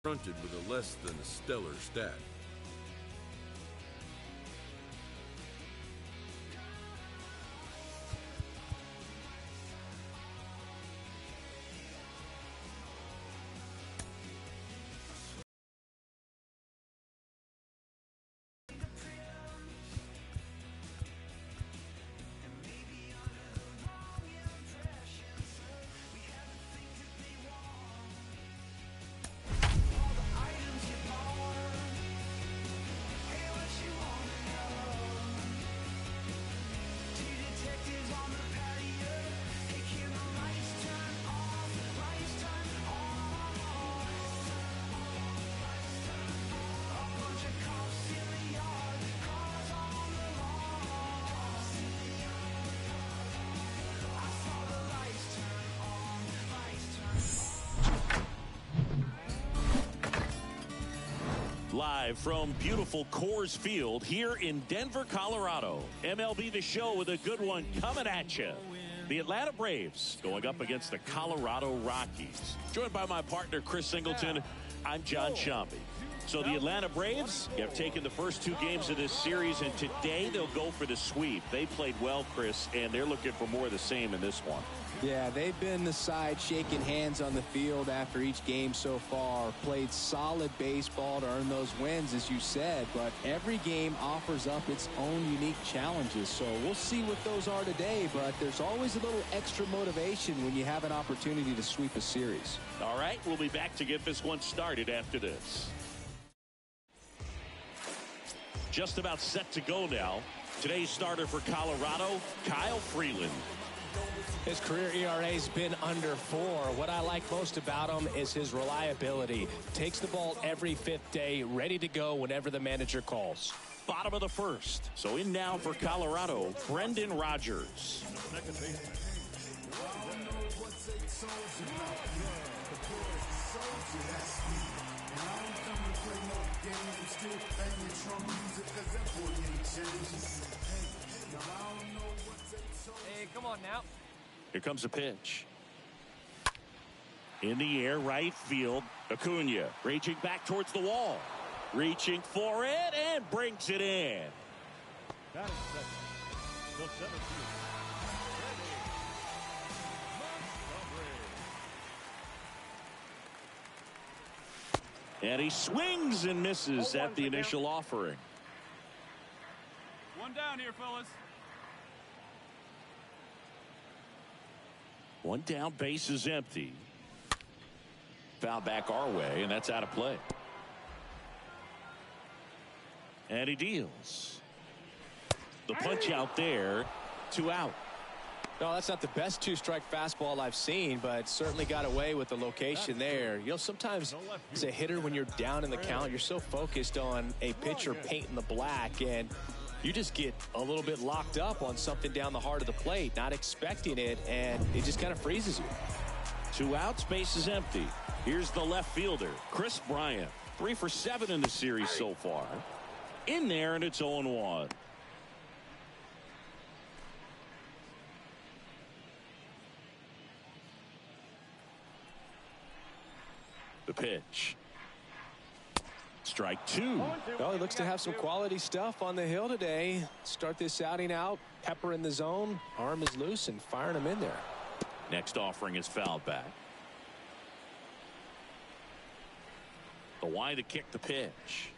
confronted with a less than stellar stat. Live from beautiful Coors Field here in Denver, Colorado. MLB The Show with a good one coming at you. The Atlanta Braves going up against the Colorado Rockies. Joined by my partner, Chris Singleton. I'm John Shambi. So the Atlanta Braves have taken the first two games of this series, and today they'll go for the sweep. They played well, Chris, and they're looking for more of the same in this one. Yeah, they've been the side shaking hands on the field after each game so far. Played solid baseball to earn those wins, as you said, but every game offers up its own unique challenges. So we'll see what those are today, but there's always a little extra motivation when you have an opportunity to sweep a series. All right, we'll be back to get this one started after this. Just about set to go now. Today's starter for Colorado, Kyle Freeland. His career ERA's been under 4. What I like most about him is his reliability. Takes the ball every fifth day, ready to go whenever the manager calls. Bottom of the first. So in now for Colorado, Brendan Rodgers. Hey, come on now. Here comes a pitch. In the air, right field. Acuna reaching back towards the wall. Reaching for it and brings it in. And he swings and misses at the initial offering. One down here, fellas. One down, base is empty. Foul back our way, and that's out of play. And he deals. The punch out there, 2 out. No, that's not the best two-strike fastball I've seen, but certainly got away with the location there. You know, sometimes as a hitter, when you're down in the count, you're so focused on a pitcher painting the black, and you just get a little bit locked up on something down the heart of the plate, not expecting it, and it just kind of freezes you. 2 outs, base is empty. Here's the left fielder, Chris Bryant. 3 for 7 in the series so far. In there, and it's 0-1. The pitch. Strike 2. Well, he looks to have some quality stuff on the hill today. Start this outing out, pepper in the zone, arm is loose, and firing him in there. Next offering is fouled back. The Y to kick the pitch.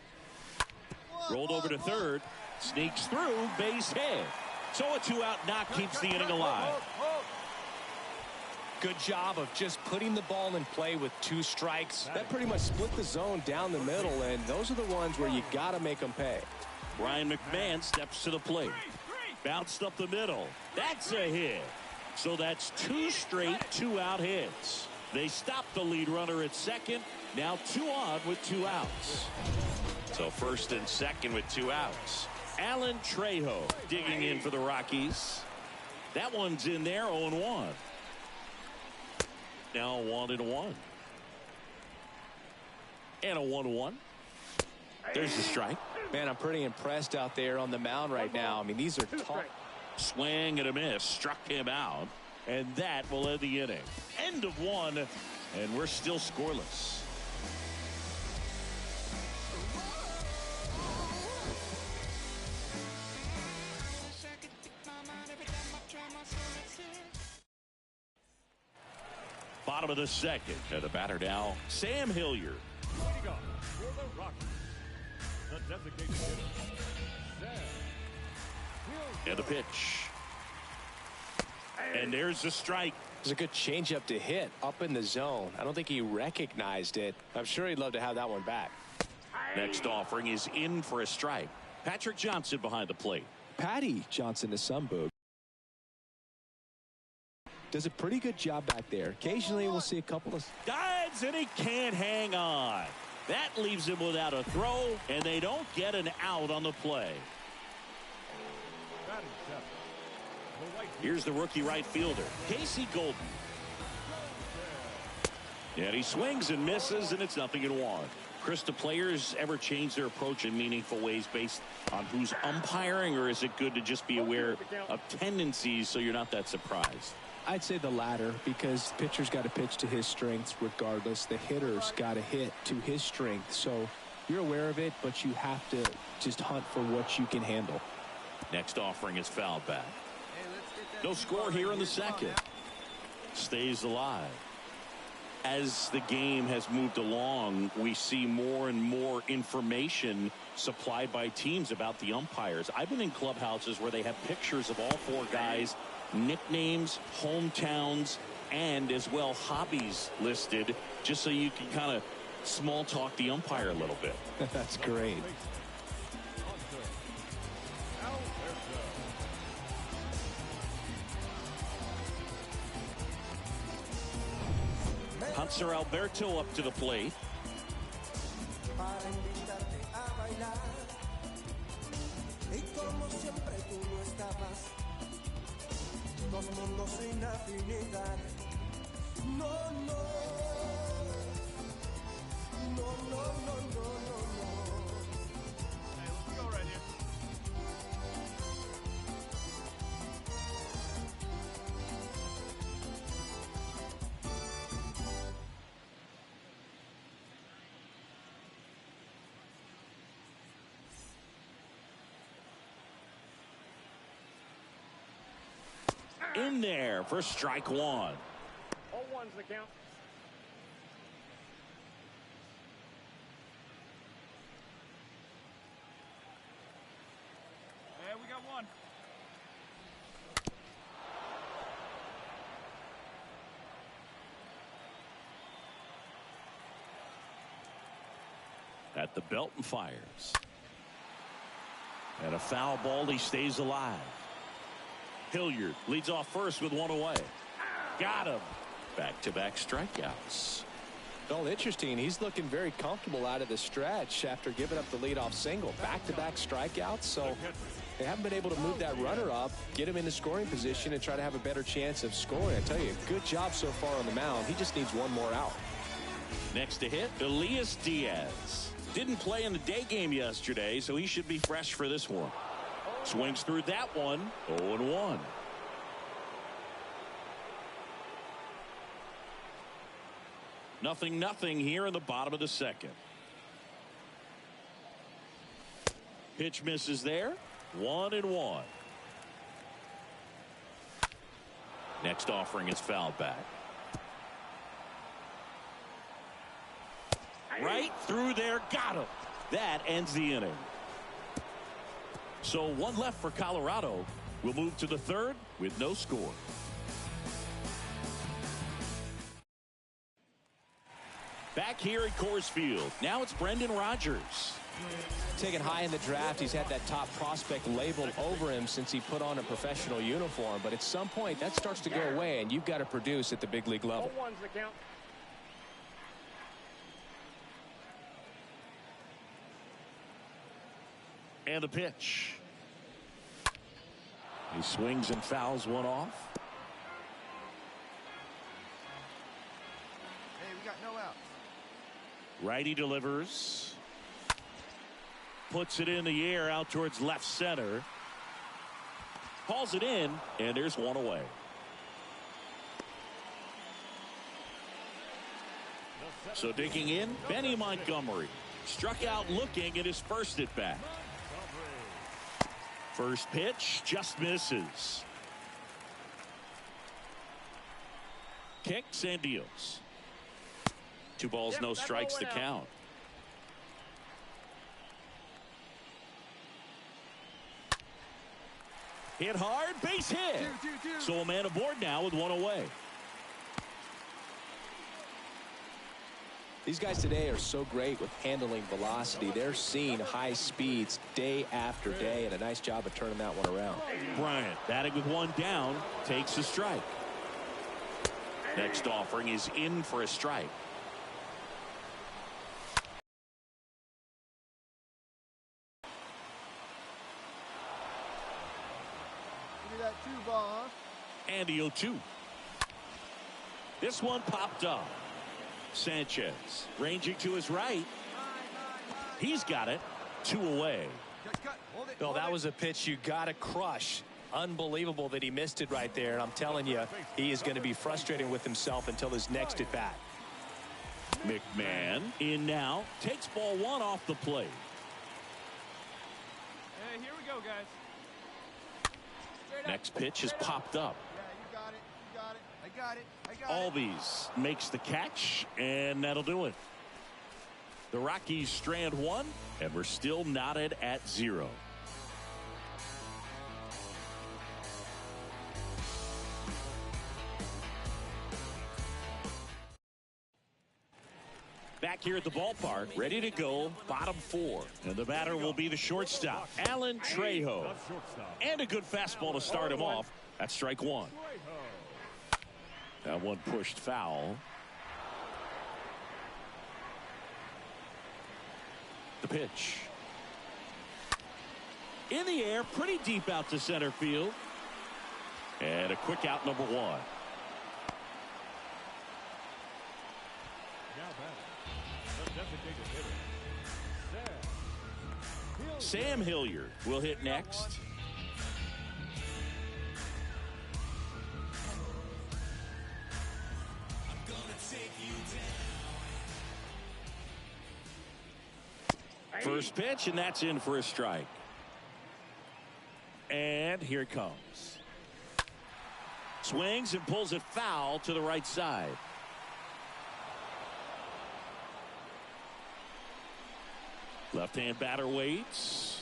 Rolled over to third. Sneaks through, base hit. So a 2-out knock keeps the inning alive. Good job of just putting the ball in play with 2 strikes. That pretty much split the zone down the middle, and those are the ones where you got to make them pay. Brian McMahon steps to the plate. Bounced up the middle. That's a hit. So that's 2 straight 2-out hits. They stop the lead runner at second. Now 2 on with 2 outs. So first and second with 2 outs. Alan Trejo digging in for the Rockies. That one's in there, 0-1. Now 1-1. And a 1-1. There's the strike. Man, I'm pretty impressed out there on the mound right now. I mean, these are tough. Swing and a miss. Struck him out. And that will end the inning. End of 1. And we're still scoreless. Bottom of the second. And the batter now, Sam Hilliard. Leading off for the Rockies, the designated hitter, Sam Hilliard. And the pitch. And there's the strike. It was a good changeup to hit up in the zone. I don't think he recognized it. I'm sure he'd love to have that one back. Next offering is in for a strike. Patrick Johnson behind the plate. Patty Johnson to some boog. Does a pretty good job back there. Occasionally we'll see a couple of Dives and he can't hang on. That leaves him without a throw, and they don't get an out on the play. Batting seventh, the right Here's the rookie right fielder, Casey Golden. And he swings and misses, and it's 0-1. Chris, do players ever change their approach in meaningful ways based on who's umpiring, or is it good to just be aware of tendencies so you're not that surprised? I'd say the latter, because the pitcher's got to pitch to his strengths regardless. The hitter's got to hit to his strength. So you're aware of it, but you have to just hunt for what you can handle. Next offering is fouled back. No score here in the second. Stays alive. As the game has moved along, we see more and more information supplied by teams about the umpires. I've been in clubhouses where they have pictures of all four guys, nicknames, hometowns, and as well hobbies listed, just so you can kind of small talk the umpire a little bit. That's great. Hunter Alberto up to the plate. In there for strike one. 0-1's the count. Hey, we got one. At the belt and fires. And a foul ball. He stays alive. Hilliard leads off first with one away. Got him. Back-to-back strikeouts. Well, interesting. He's looking very comfortable out of the stretch after giving up the leadoff single. Back-to-back strikeouts. So they haven't been able to move that runner up, get him into scoring position, and try to have a better chance of scoring. I tell you, good job so far on the mound. He just needs one more out. Next to hit, Elias Diaz. Didn't play in the day game yesterday, so he should be fresh for this one. Swings through that one. 0-1. Nothing here in the bottom of the second. Pitch misses there. 1-1. Next offering is fouled back. Right through there. Got him. That ends the inning. So one left for Colorado. We'll move to the third with no score. Back here at Coors Field. Now it's Brendan Rodgers. Taken high in the draft, he's had that top prospect labeled over him since he put on a professional uniform. But at some point, that starts to go away, and you've got to produce at the big league level. 0-1's the count. And the pitch. He swings and fouls one off. Hey, we got no outs. Righty delivers. Puts it in the air out towards left center. Calls it in, and there's one away. So digging in, Benny Montgomery. Struck out looking at his first at bat. First pitch just misses. Kicks and deals. 2 balls, no strikes to count. Hit hard, base hit. So a man aboard now with 1 away. These guys today are so great with handling velocity. They're seeing high speeds day after day, and a nice job of turning that one around. Bryant batting with 1 down, takes a strike. Next offering is in for a strike. That 2 ball, huh? And the 0-2. This one popped up. Sanchez ranging to his right. He's got it. 2 away. Cut. Hold it. Well, that was a pitch you got to crush. Unbelievable that he missed it right there. And I'm telling you, he is going to be frustrated with himself until his next at bat. McMahon in now. Takes ball 1 off the plate. Hey, here we go, guys. Next pitch is popped up. Yeah, you got it. You got it. I got it. I got it. Albies makes the catch, and that'll do it. The Rockies strand 1, and we're still knotted at 0. Back here at the ballpark, ready to go, bottom 4. And the batter will be the shortstop, Alan Trejo. And a good fastball to start him off. That's strike 1. That one pushed foul. The pitch. In the air, pretty deep out to center field. And a quick out, number 1. Sam Hilliard will hit next. First pitch, and that's in for a strike. And here it comes. Swings and pulls it foul to the right side. Left-hand batter waits.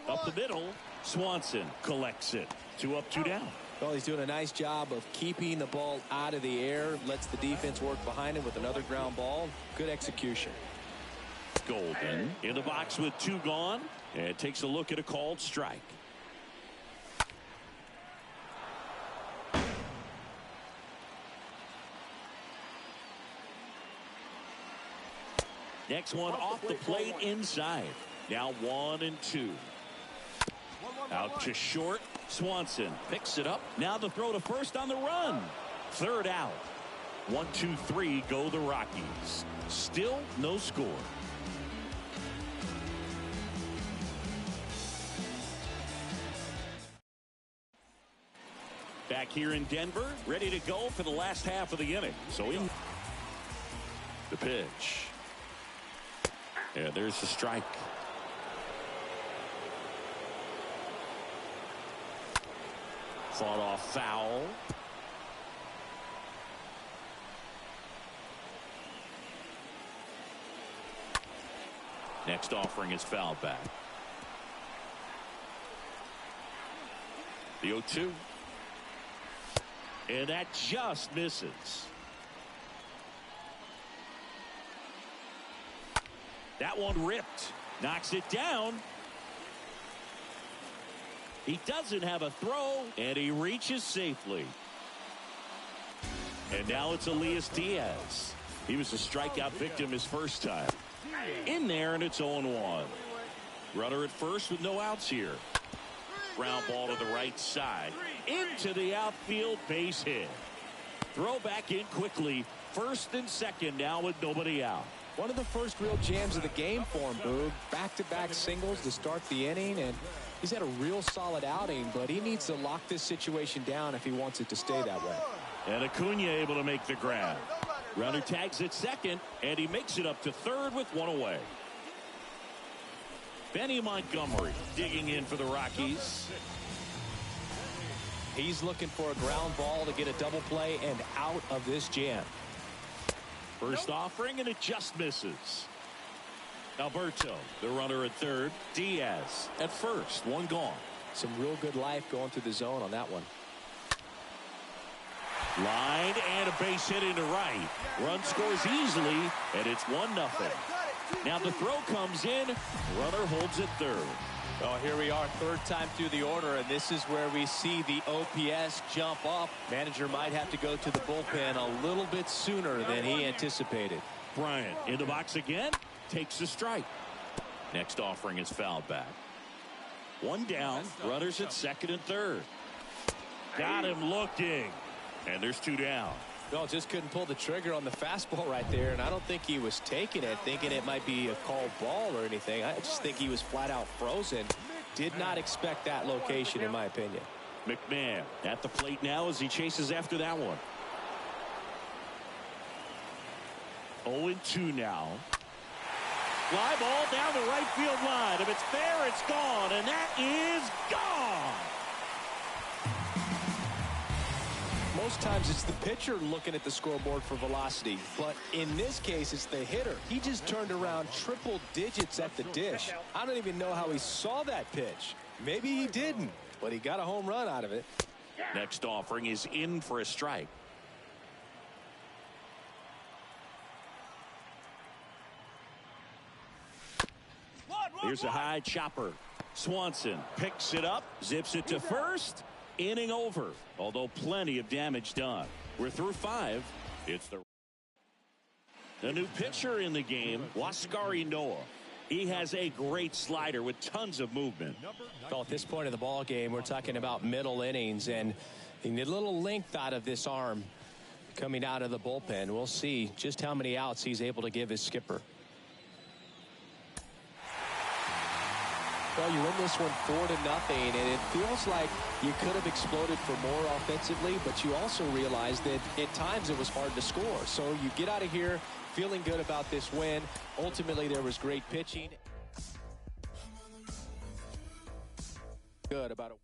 Up the middle. Swanson collects it. 2 up, 2 down. Well, he's doing a nice job of keeping the ball out of the air. Lets the defense work behind him with another ground ball. Good execution. Golden in the box with 2 gone. And takes a look at a called strike. Next one off the plate inside. Now 1-2. Out to short. Swanson picks it up. Now the throw to first on the run. 3rd out. 1, 2, 3 go the Rockies. Still no score. Back here in Denver, ready to go for the last half of the inning. So in the pitch. Yeah, there's the strike. Fought off foul. Next offering is fouled back. The 0-2. And that just misses. That one ripped. Knocks it down. He doesn't have a throw, and he reaches safely. And now it's Elias Diaz. He was a strikeout victim his first time. In there, and it's 0-1. Runner at first with no outs here. Ground ball to the right side. Into the outfield, base hit. Throw back in quickly. First and second now with nobody out. One of the first real jams of the game for him, Boog. Back-to-back singles to start the inning, and he's had a real solid outing, but he needs to lock this situation down if he wants it to stay that way. And Acuna able to make the grab. Runner tags at second, and he makes it up to third with 1 away. Benny Montgomery digging in for the Rockies. He's looking for a ground ball to get a double play and out of this jam. First offering, and it just misses. Alberto, the runner at third. Diaz at first. One gone. Some real good life going through the zone on that one. Line and a base hit into right. Run scores easily, and it's 1-0. Now the throw comes in. Runner holds it third. Oh, here we are, third time through the order, and this is where we see the OPS jump up. Manager might have to go to the bullpen a little bit sooner than he anticipated. Bryant in the box again. Takes a strike. Next offering is fouled back. One down. Runners at second and third. Got him looking. And there's two down. No, just couldn't pull the trigger on the fastball right there, and I don't think he was taking it, thinking it might be a called ball or anything. I just think he was flat out frozen. Did not expect that location, in my opinion. McMahon at the plate now as he chases after that one. 0-2 now. Fly ball down the right field line. If it's there, it's gone, and that is gone. Most times it's the pitcher looking at the scoreboard for velocity, but in this case it's the hitter. He just turned around triple digits at the dish. I don't even know how he saw that pitch. Maybe he didn't, but he got a home run out of it. Next offering is in for a strike. Here's a high chopper. Swanson picks it up, zips it to first. Inning over, although plenty of damage done. We're through 5. It's the new pitcher in the game, Huascar Ynoa. He has a great slider with tons of movement. Well, at this point of the ball game, we're talking about middle innings, and you need a little length out of this arm coming out of the bullpen. We'll see just how many outs he's able to give his skipper. Well, you win this one 4-0, and it feels like you could have exploded for more offensively, but you also realize that at times it was hard to score. So you get out of here feeling good about this win. Ultimately, there was great pitching. Good about it.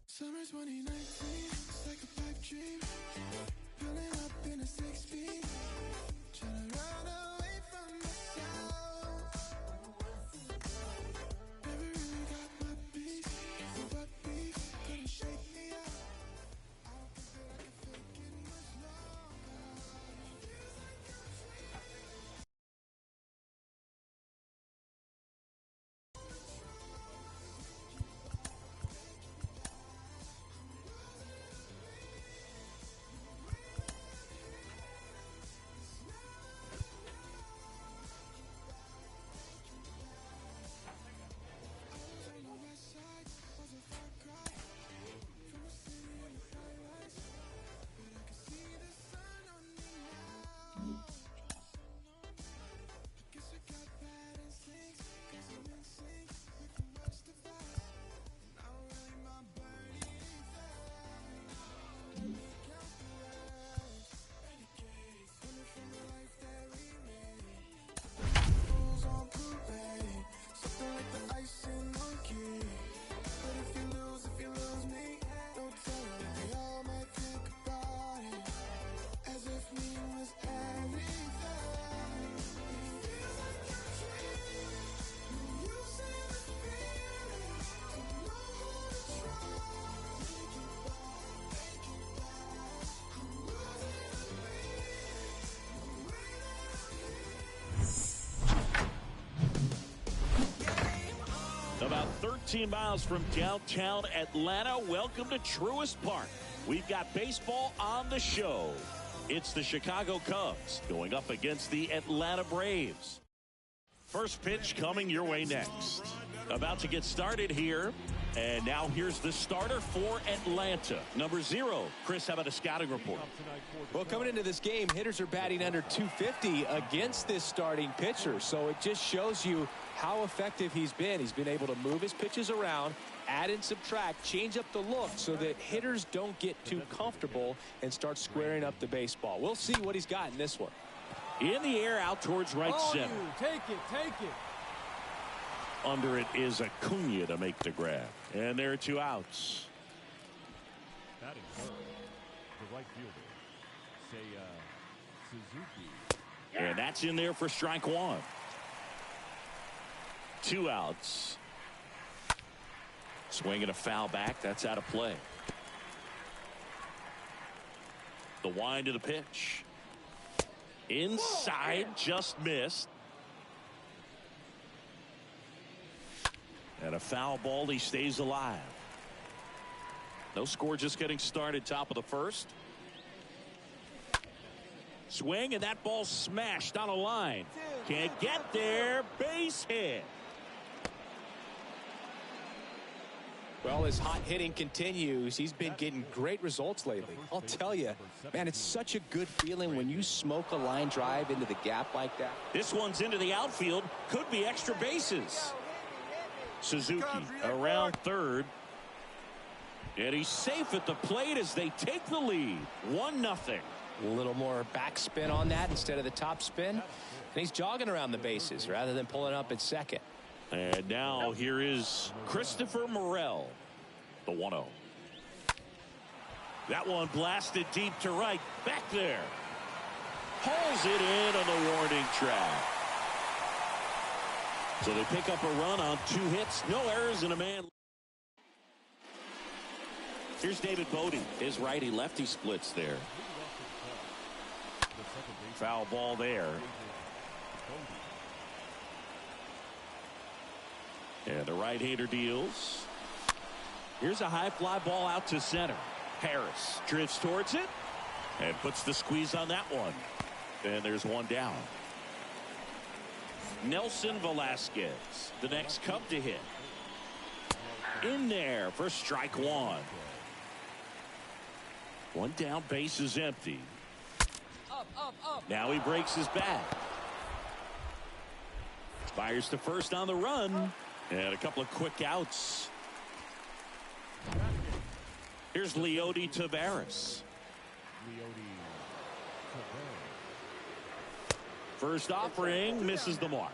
Summer 2019, it's like a pipe dream. Pulling up in a 6-speed, trying to run away from the south. Never really got my peace, so what beef couldn't shake me up. I don't think that I can fake it much longer. Feels like I'm dreaming. About 13 miles from downtown Atlanta. Welcome to Truist Park. We've got baseball on the show. It's the Chicago Cubs going up against the Atlanta Braves. First pitch coming your way next. About to get started here And now here's the starter for Atlanta. Number 0. Chris, how about a scouting report? Well, coming into this game, hitters are batting under 250 against this starting pitcher. So it just shows you how effective he's been. He's been able to move his pitches around, add and subtract, change up the look so that hitters don't get too comfortable and start squaring up the baseball. We'll see what he's got in this one. In the air, out towards right center. Take it, take it. Under it is Acuna to make the grab. And there are 2 outs. Batting third, the right fielder, Seiya Suzuki. And that's in there for strike 1. 2 outs. Swinging a foul back. That's out of play. The wind of the pitch. Inside, just missed. And a foul ball. He stays alive. No score, just getting started. Top of the first. Swing, and that ball smashed on a line. Can't get there. Base hit. Well, his hot hitting continues. He's been getting great results lately. I'll tell you, man, it's such a good feeling when you smoke a line drive into the gap like that. This one's into the outfield. Could be extra bases. Suzuki around third. And he's safe at the plate as they take the lead. 1-0. A little more backspin on that instead of the top spin. And he's jogging around the bases rather than pulling up at second. And now here is Christopher Morel, the 1-0. That one blasted deep to right. Back there. Pulls it in on the warning track. So they pick up a run on 2 hits. No errors and a man. Here's David Bodie. His righty-lefty splits there. Foul ball there. And the right-hander deals. Here's a high fly ball out to center. Harris drifts towards it and puts the squeeze on that one. And there's 1 down. Nelson Velasquez, the next Cub to hit. In there for strike 1. 1 down, base is empty. Now he breaks his bat. Fires to first on the run. And a couple of quick outs. Here's Leody Taveras. First offering misses the mark.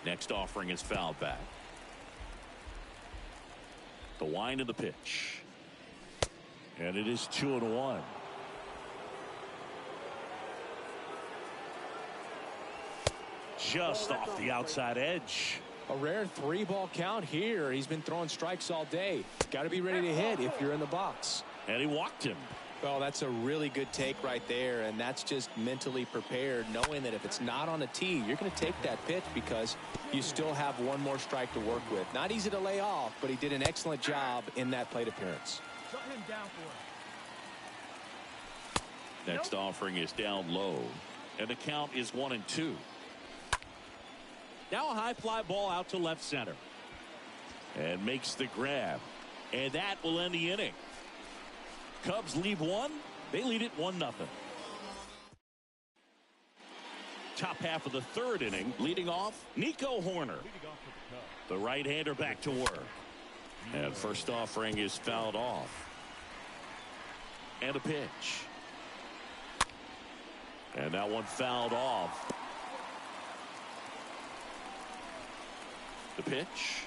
Next offering is fouled back. The wind of the pitch. And it is 2-1. Just off the outside edge. A rare 3-ball count here. He's been throwing strikes all day. Got to be ready to hit if you're in the box. And he walked him. Well, that's a really good take right there, and that's just mentally prepared, knowing that if it's not on a tee, you're going to take that pitch because you still have 1 more strike to work with. Not easy to lay off, but he did an excellent job in that plate appearance. Shut him down for it. Next offering is down low, and the count is 1-2. Now a high fly ball out to left center. And makes the grab. And that will end the inning. Cubs leave 1. They lead it 1-0. Top half of the 3rd inning. Leading off, Nico Hoerner. The right-hander back to work. And first offering is fouled off. And a pitch. And that one fouled off. The pitch.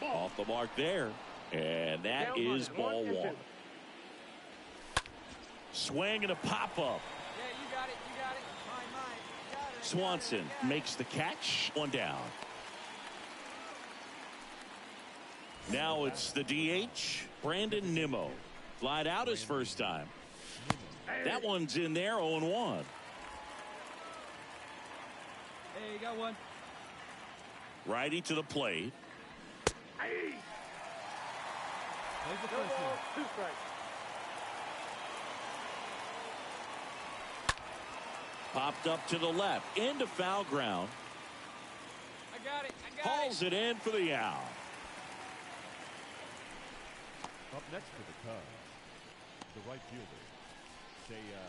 Off the mark there. And that is ball 1. Swing and a pop-up. Yeah, you got it, you got it. Mine. You got it. Swanson makes the catch. 1 down. Now it's the DH, Brandon Nimmo. Flied out his first time. That one's in there, 0-1. Hey, you got 1. Righty to the plate. There's the first one. 2 strikes. Popped up to the left into foul ground. got it. I got Hauls it in for the out. Up next for the Cubs, the right fielder, Seiya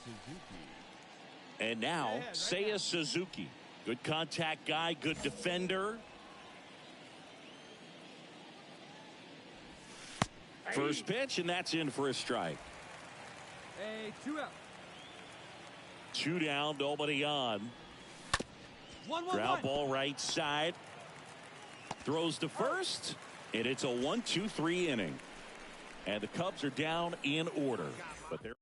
Suzuki. And now, Seiya Suzuki. Good contact guy, good defender. First pitch, and that's in for a strike. Hey, 2 out. 2 down, nobody on. 1-1-1. Ground ball right side. Throws to first, and it's a 1-2-3 inning. And the Cubs are down in order, but they're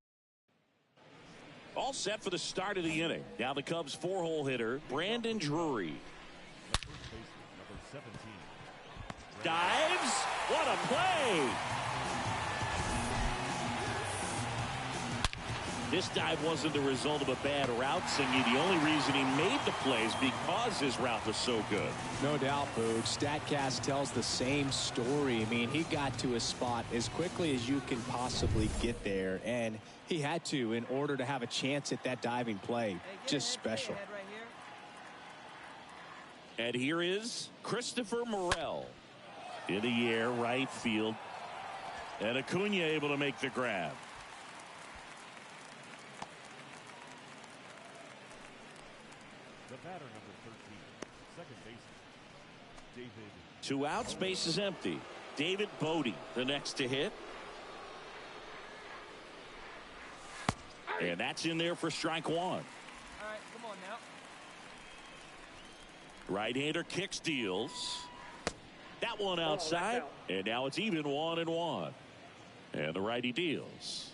all set for the start of the inning. Now the Cubs 4-hole hitter, Brandon Drury. First baseman, number 17. Dives. What a play. This dive wasn't the result of a bad route, Singy. The only reason he made the play is because his route was so good. No doubt, Boog. StatCast tells the same story. I mean, he got to his spot as quickly as you can possibly get there, and he had to in order to have a chance at that diving play. Hey, Just special. Head right here. And here is Christopher Morel in the air, right field. And Acuna able to make the grab. The batter, number 13, second baseman, David. 2 outs, base is empty. David Bodie, the next to hit. And that's in there for strike 1. All right, come on now. Right-hander kicks, deals. That one outside, and now it's even 1-1. And the righty deals.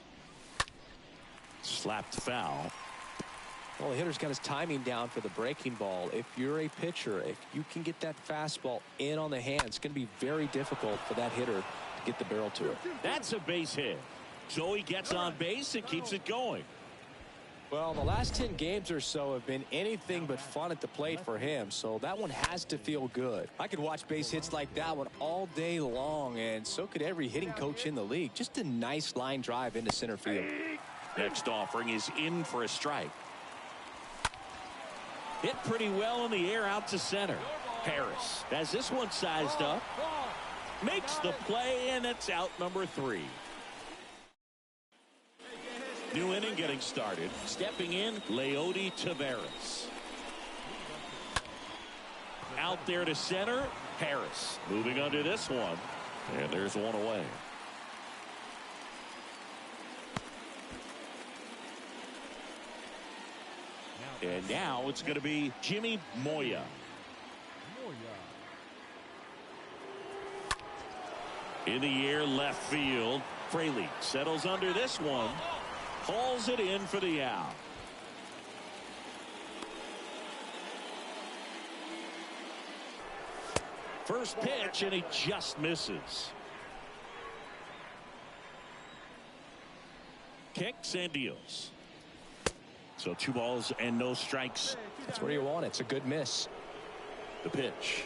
Slapped foul. Well, the hitter's got his timing down for the breaking ball. If you're a pitcher, if you can get that fastball in on the hand, it's going to be very difficult for that hitter to get the barrel to it. That's a base hit. So he gets on base and keeps it going. Well, the last 10 games or so have been anything but fun at the plate for him, so that one has to feel good. I could watch base hits like that one all day long, and so could every hitting coach in the league. Just a nice line drive into center field. Next offering is in for a strike. Hit pretty well in the air out to center. Harris has this one sized up. Makes the play, and it's out number 3. New inning getting started. Stepping in, Leody Taveras. Out there to center, Harris. Moving under this one, and there's one away. And now it's going to be Jimmy Moya. In the air, left field. Fraley settles under this one. Hauls it in for the out. First pitch, and he just misses. Kicks and deals. So 2 balls and no strikes. That's where you want it. It's a good miss. The pitch.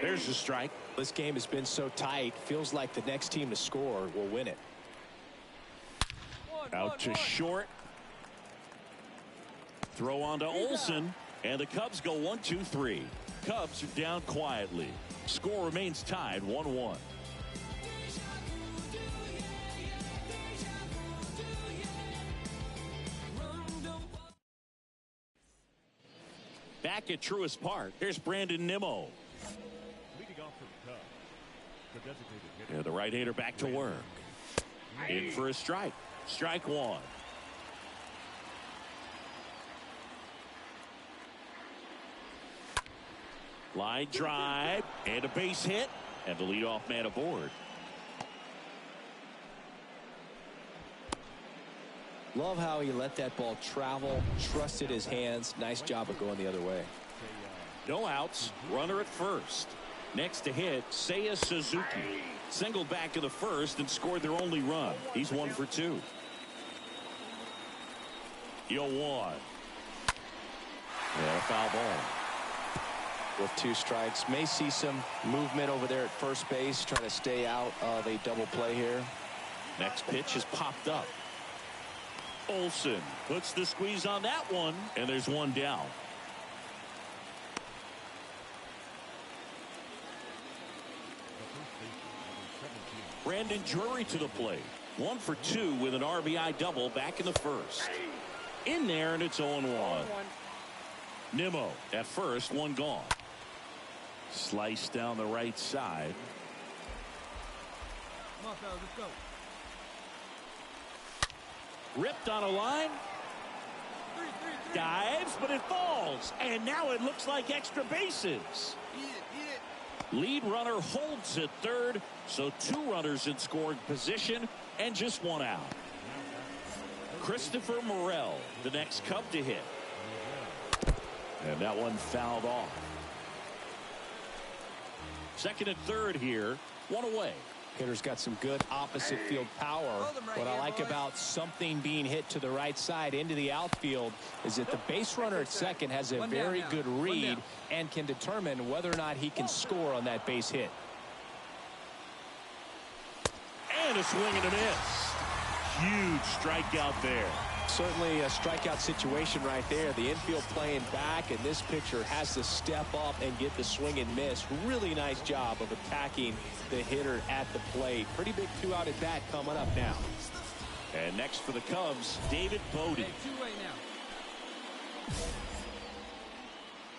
There's the strike. This game has been so tight. Feels like the next team to score will win it. Out to short. Throw on to Olsen. And the Cubs go 1-2-3. Cubs are down quietly. Score remains tied 1-1. Back at Truist Park, here's Brandon Nimmo. Leading off for the Cubs, the designated hitter. And the right-hander back to work. In for a strike. Strike 1. Line drive and a base hit, and the leadoff man aboard. Love how he let that ball travel, trusted his hands. Nice job of going the other way. No outs, runner at first. Next to hit, Seiya Suzuki. Singled back to the first and scored their only run. He's 1 for 2. 0-1. Yeah, foul ball. With 2 strikes, may see some movement over there at first base, trying to stay out of a double play here. Next pitch is popped up. Olsen puts the squeeze on that one, and there's one down. Brandon Drury to the plate. 1 for 2 with an RBI double back in the first. In there, and it's 0-1. Nimmo at first, 1 gone. Slice down the right side. Come on, fellas, let's go. Ripped on a line. Three. Dives, but it falls. And now it looks like extra bases. Eat it. Lead runner holds at third, so 2 runners in scoring position and just 1 out. Christopher Morel, the next Cub to hit. And that one fouled off. Second and third here, 1 away. Hitter's got some good opposite field power. What I like about something being hit to the right side into the outfield is that the base runner at second has a very good read and can determine whether or not he can score on that base hit. And a swing and a miss. Huge strikeout there. Certainly a strikeout situation right there. The infield playing back, and this pitcher has to step up and get the swing and miss. Really nice job of attacking the hitter at the plate. Pretty big 2-out at bat coming up now. And next for the Cubs, David Bodie. Hey, 2-way now.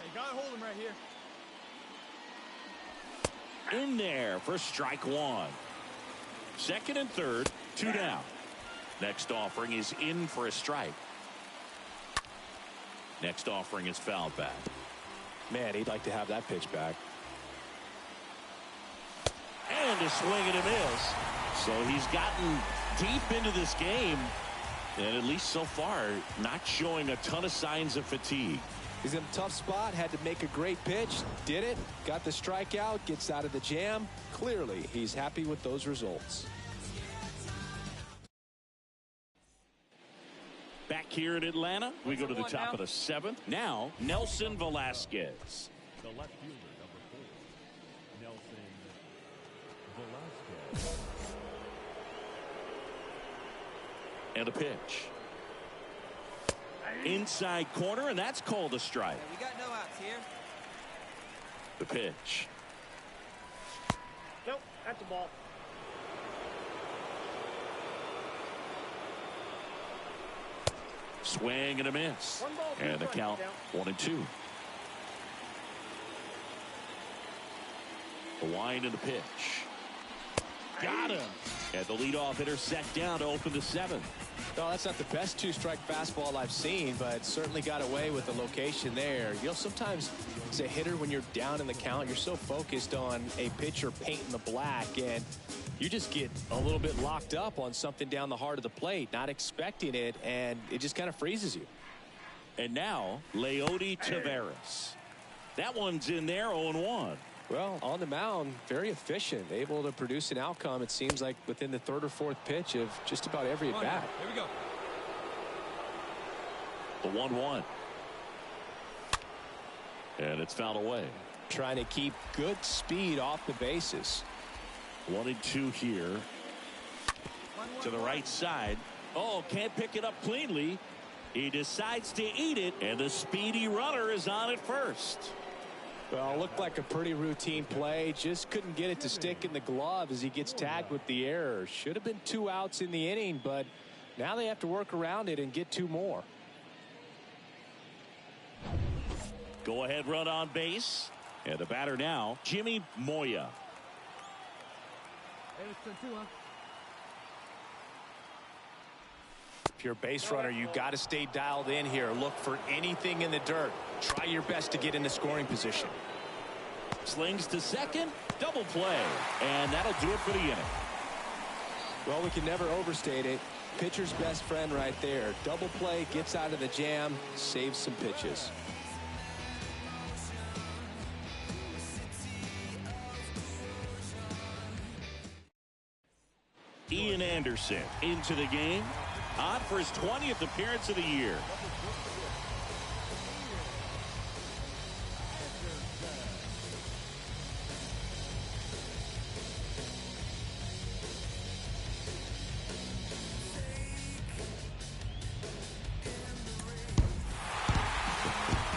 Hey, gotta hold him right here. In there for strike 1. Second and third, 2 down. Next offering is in for a strike. Next offering is fouled back. Man, he'd like to have that pitch back. And a swing and a miss. So he's gotten deep into this game, and at least so far, not showing a ton of signs of fatigue. He's in a tough spot, had to make a great pitch, did it, got the strikeout, gets out of the jam. Clearly, he's happy with those results. Back here in Atlanta, we go to the top of the 7th. Now, Nelson Velasquez. The left fielder, number 4, Nelson Velasquez. And a pitch. Inside corner, and that's called a strike. Hey, we got no outs here. The pitch. Nope, that's the ball. Swing and a miss. And the count 1-2. The wind and the pitch. Got him. And the leadoff hitter set down to open the 7th. No, that's not the best 2-strike fastball I've seen, but certainly got away with the location there. You know, sometimes as a hitter, when you're down in the count, you're so focused on a pitcher painting the black, and you just get a little bit locked up on something down the heart of the plate, not expecting it, and it just kind of freezes you. And now, Leody Taveras. That one's in there, 0-1. Well, on the mound, very efficient, able to produce an outcome, it seems like, within the 3rd or 4th pitch of just about every at-bat. Here we go. The 1-1. And it's fouled away. Trying to keep good speed off the bases. 1-2 here. To the right side. Oh, can't pick it up cleanly. He decides to eat it, and the speedy runner is on at first. Well, looked like a pretty routine play. Just couldn't get it to stick in the glove as he gets tagged with the error. Should have been 2 outs in the inning, but now they have to work around it and get 2 more. Go ahead run on base. And the batter now, Jimmy Moya. Hey, it's 2, huh? If you're a base runner, you got to stay dialed in here. Look for anything in the dirt. Try your best to get into scoring position. Slings to second. Double play. And that'll do it for the inning. Well, we can never overstate it. Pitcher's best friend right there. Double play, gets out of the jam, saves some pitches. Ian Anderson into the game. On for his 20th appearance of the year.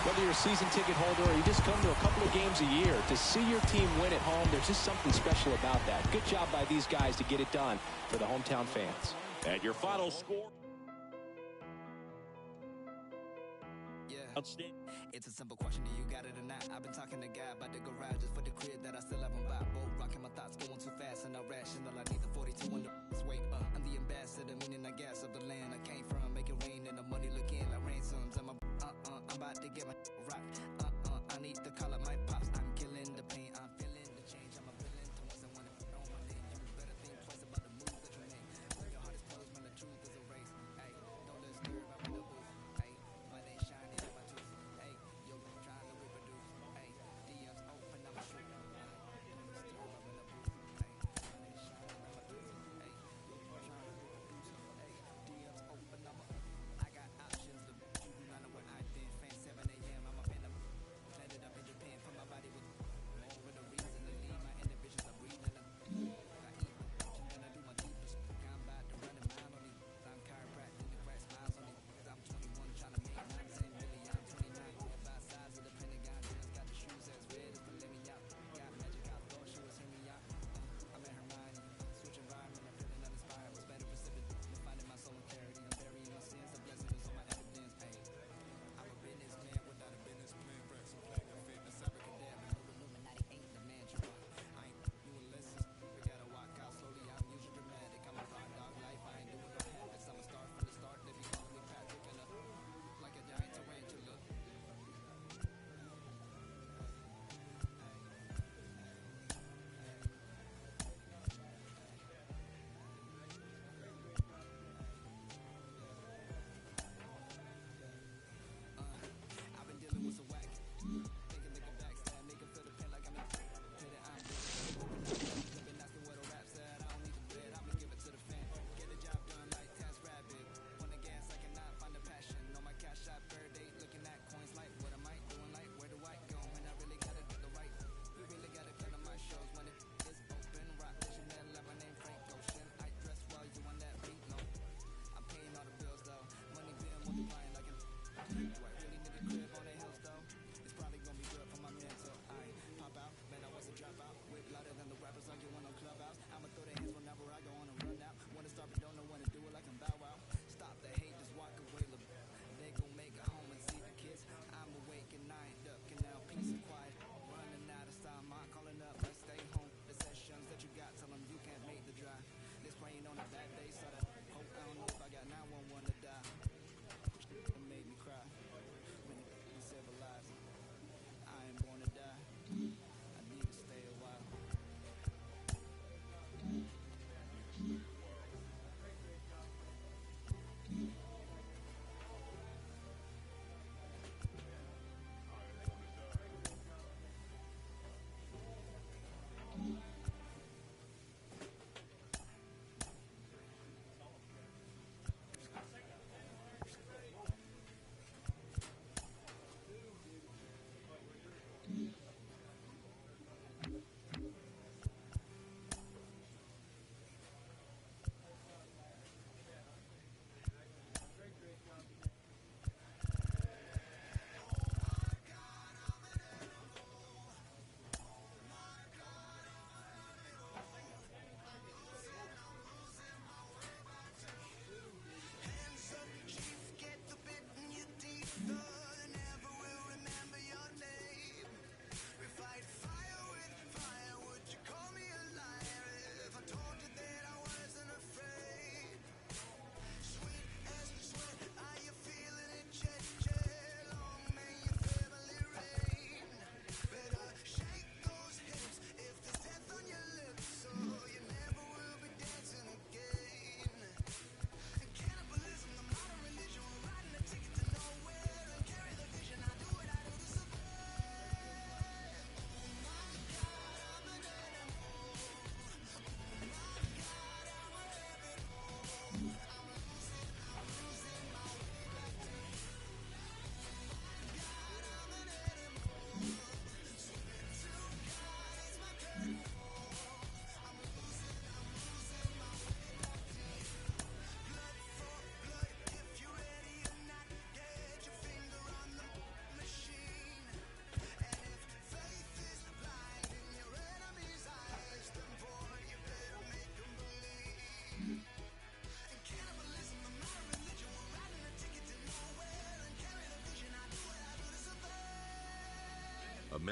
Whether you're a season ticket holder or you just come to a couple of games a year, to see your team win at home, there's just something special about that. Good job by these guys to get it done for the hometown fans. And your final score. Outstanding. It's a simple question, do you got it or not? I've been talking to God about the garage just for the crib that I still haven't bought. Both rocking my thoughts, going too fast and irrational. I need the 42 and the wait. I'm the ambassador, meaning I gas of the land I came from. Make it rain and the money looking like ransoms. I'm about to get my rock. I need to call up my pops. I'm killing the pain, I'm feeling the change. I'm a villain to once I want to put on my name. You better think twice about the moves that you make. When your heart is closed, man, the truth is a race. Hey, don't let stir about my booth. Hey, my name shining in my tooth. Hey, yo, trying to reproduce. Hey, DMs open, I'm a shooter. Don't let stir about my booth. Hey, my name shining in my tooth. Hey, yo, trying to reproduce. Hey, DMs open, I got options. The I know what I did. Fan 7 a.m. I'm up in the planted up in Japan for my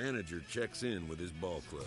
manager checks in with his ball club.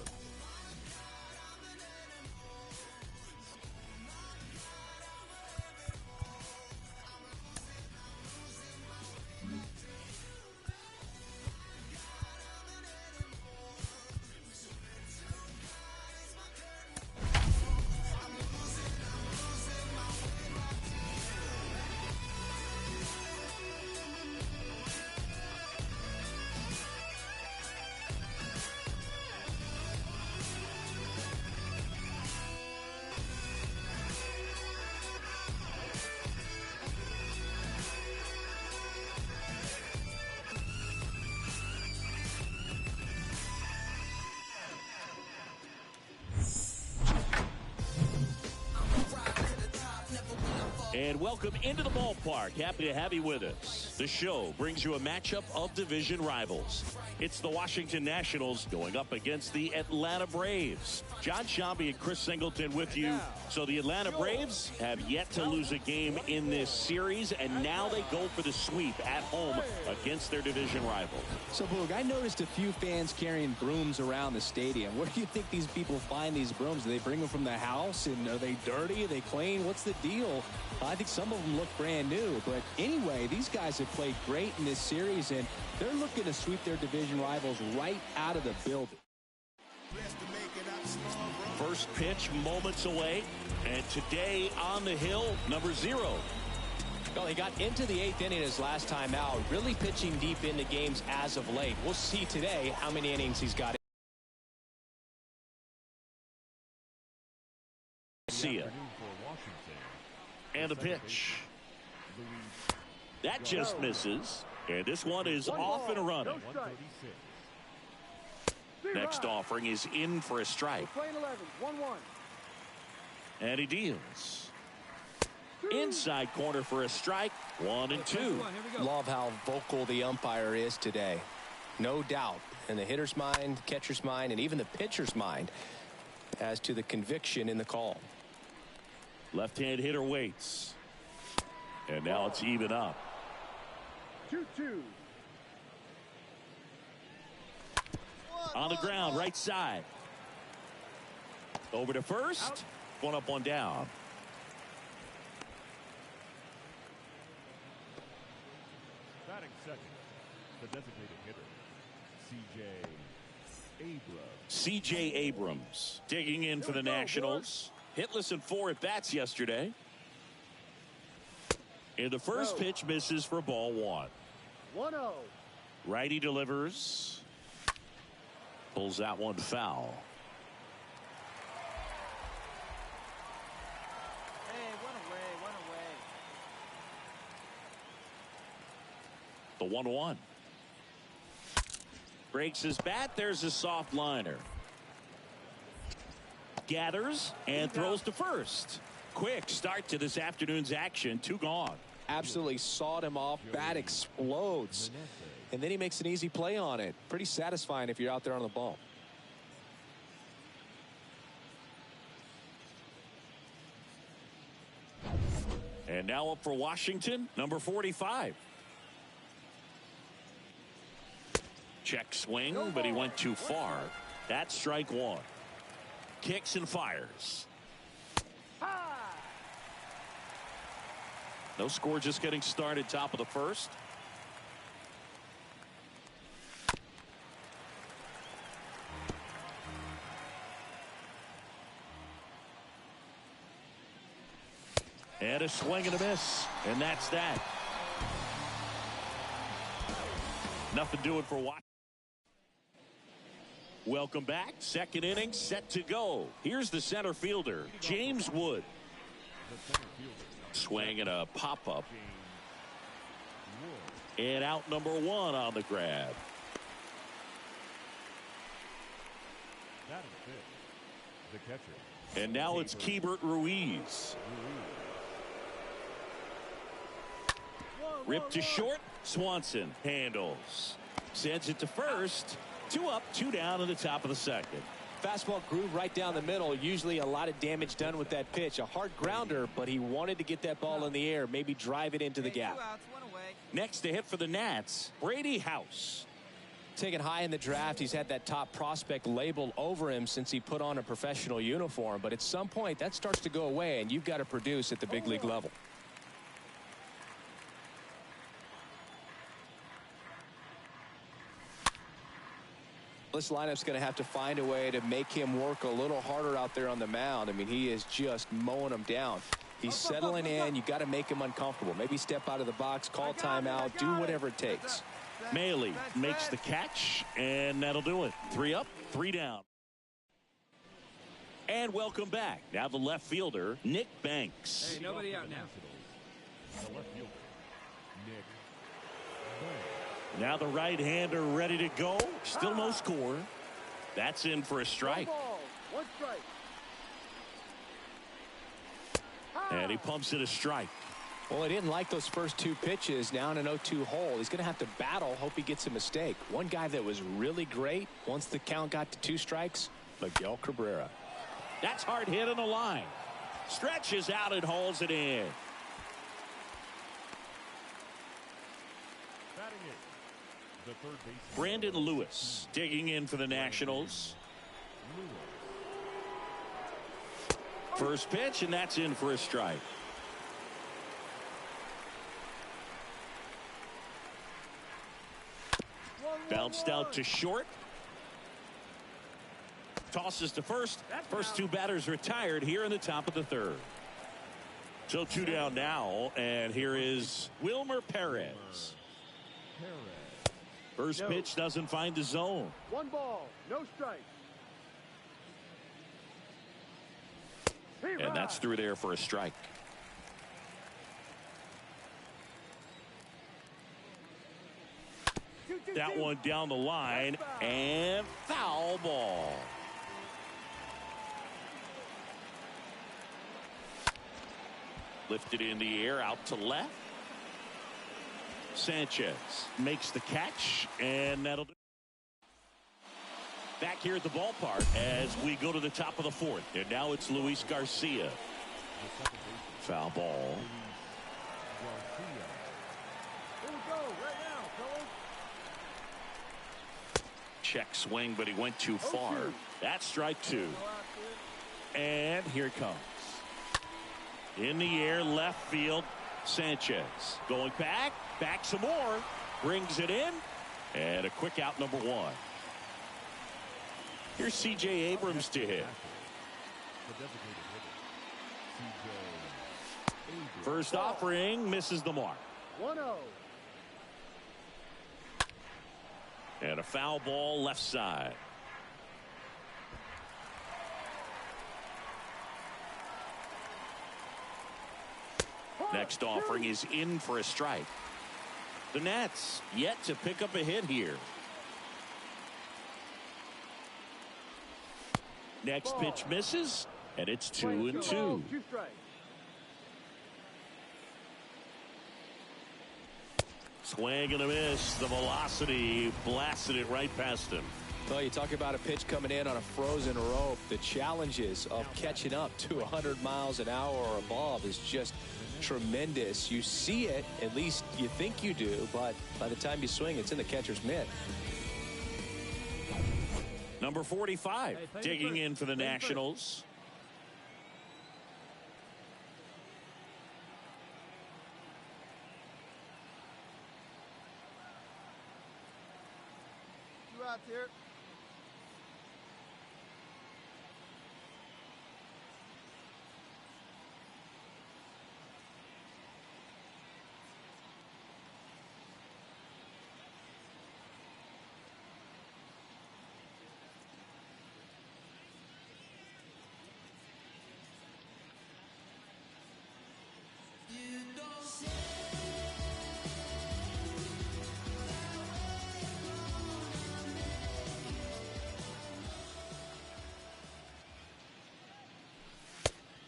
And welcome into the ballpark. Happy to have you with us. The show brings you a matchup of division rivals. It's the Washington Nationals going up against the Atlanta Braves. John Sciambi and Chris Singleton with you. So the Atlanta Braves have yet to lose a game in this series, and now they go for the sweep at home against their division rival. So, Boog, I noticed a few fans carrying brooms around the stadium. Where do you think these people find these brooms? Do they bring them from the house? And are they dirty? Are they clean? What's the deal? I think some of them look brand new. But anyway, these guys have played great in this series, and they're looking to sweep their division rivals right out of the building. First pitch moments away, and today on the hill, number 0. Well, he got into the 8th inning his last time out, really pitching deep into games as of late. We'll see today how many innings he's got. See ya. And the pitch. That just misses. And this one is off and running. Next offering is in for a strike. And he deals. Inside corner for a strike. 1-2. Love how vocal the umpire is today. No doubt in the hitter's mind, catcher's mind, and even the pitcher's mind as to the conviction in the call. Left-hand hitter waits. And now it's even up. 2-2. On the ground, right side. Over to first. Out. One up, one down. Batting second, the designated hitter, C.J. Abrams. C.J. Abrams digging in for the Nationals. Hitless in 4 at-bats yesterday. And the first pitch misses for ball 1. 1-0. Righty delivers. Pulls that one foul. Hey, one away. The 1-1. Breaks his bat. There's a soft liner. Gathers and throws to first. Quick start to this afternoon's action. 2 gone. Absolutely sawed him off. Bat explodes. And then he makes an easy play on it. Pretty satisfying if you're out there on the ball. And now up for Washington, number 45. Check swing, but he went too far. That's strike 1. Kicks and fires. No score, just getting started, top of the first. And a swing and a miss. And that's that. Nothing doing for Washington. Welcome back. Second inning set to go. Here's the center fielder, James Wood. Swing and a pop-up. And out number 1 on the grab. Batting fifth, the catcher. And now it's Keibert Ruiz. Ripped to short. Swanson handles. Sends it to first. 2 up, 2 down in the top of the second. Fastball groove right down the middle. Usually a lot of damage done with that pitch. A hard grounder, but he wanted to get that ball in the air, maybe drive it into the gap. 2 outs, 1 away. Next to hit for the Nats, Brady House. Taken high in the draft, he's had that top prospect label over him since he put on a professional uniform. But at some point, that starts to go away, and you've got to produce at the big league level. This lineup's going to have to find a way to make him work a little harder out there on the mound. I mean, he is just mowing them down. He's settling in. You got to make him uncomfortable. Maybe step out of the box, call timeout, do whatever it takes. Maile makes the catch, and that'll do it. 3 up, 3 down. And welcome back. Now the left fielder, Nick Banks. Hey, nobody out now. The left fielder, Nick Banks. Now the right-hander ready to go. Still no score. That's in for a strike. One strike. And he pumps it a strike. Well, he didn't like those first 2 pitches. Now in an 0-2 hole, he's going to have to battle, hope he gets a mistake. One guy that was really great once the count got to 2 strikes, Miguel Cabrera. That's hard hit on the line. Stretches out and hauls it in. Batting it, the third baseman, Brandon Lewis digging in for the Nationals. First pitch, and that's in for a strike. Bounced out to short. Tosses to first. First 2 batters retired here in the top of the 3rd. So 2 down now, and here is Wilmer Perez. First pitch doesn't find the zone. 1 ball, no strike. And that's through there for a strike. That one down the line, and foul ball. Lifted in the air out to left. Sanchez makes the catch, and that'll do. Back here at the ballpark as we go to the top of the 4th. And now it's Luis Garcia. Foul ball. Here we go, right now, fellas. Check swing, but he went too far. That's strike 2. And here it comes. In the air, left field, Sanchez. Going back some more. Brings it in. And a quick out, number 1. Here's C.J. Abrams to hit. First offering misses the mark. 1-0. And a foul ball left side. Next offering is in for a strike. The Nats yet to pick up a hit here. Next pitch misses, and it's 2-2. 2 strikes. Swing and a miss. The velocity blasted it right past him. Well, you talk about a pitch coming in on a frozen rope. The challenges of catching up to 100 miles an hour or above is just tremendous. You see it, at least you think you do, but by the time you swing, it's in the catcher's mitt. Number 45 digging in for the Nationals. You out there?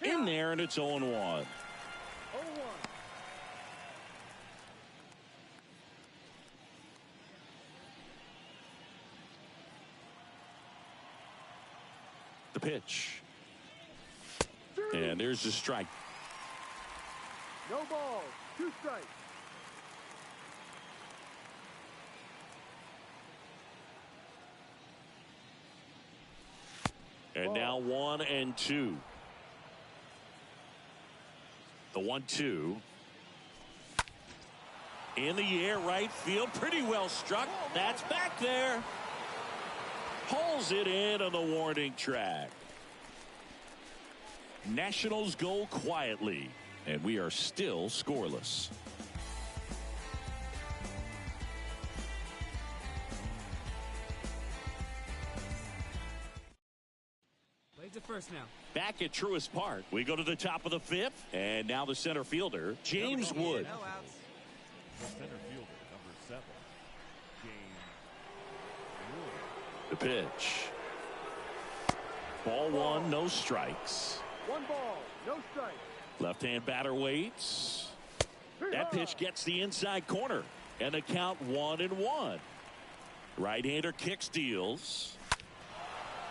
In there, and it's 0-1. 0-1. The pitch. And there's the strike. No balls, 2 strikes. And now 1-2. The 1-2. In the air, right field, pretty well struck. That's back there. Pulls it in on the warning track. Nationals go quietly, and we are still scoreless. Plays it first now. Back at Truist Park, we go to the top of the 5th, and now the center fielder, James Wood. No outs. The center fielder, number 7, James Wood. The pitch. Ball 1, no strikes. 1 ball, no strike. Left-hand batter waits. That pitch gets the inside corner, and the count 1-1. Right-hander kicks, deals,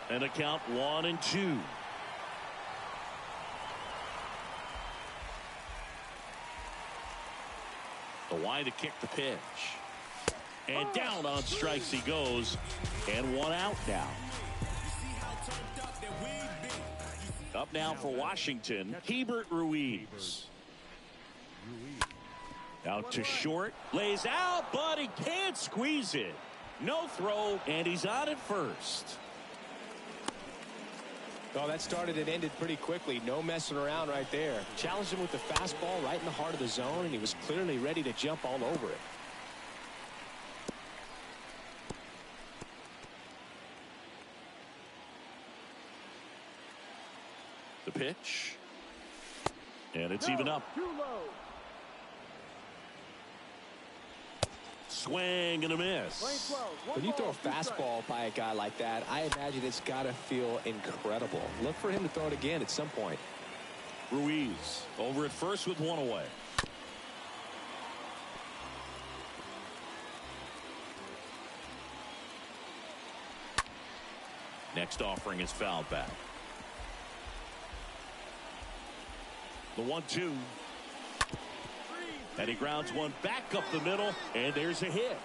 and the count 1-2. The wide to kick the pitch. And down on strikes he goes. And 1 out now. Up now for Washington, Hebert Ruiz. Out to short. Lays out, but he can't squeeze it. No throw, and he's on at first. Well, that started and ended pretty quickly. No messing around right there. Challenged him with the fastball right in the heart of the zone, and he was clearly ready to jump all over it. The pitch. And it's even up. Swing and a miss. When you throw a fastball by a guy like that, I imagine it's got to feel incredible. Look for him to throw it again at some point. Ruiz over at first with 1 away. Next offering is fouled back. The 1-2. And he grounds one back up the middle, and there's a hit.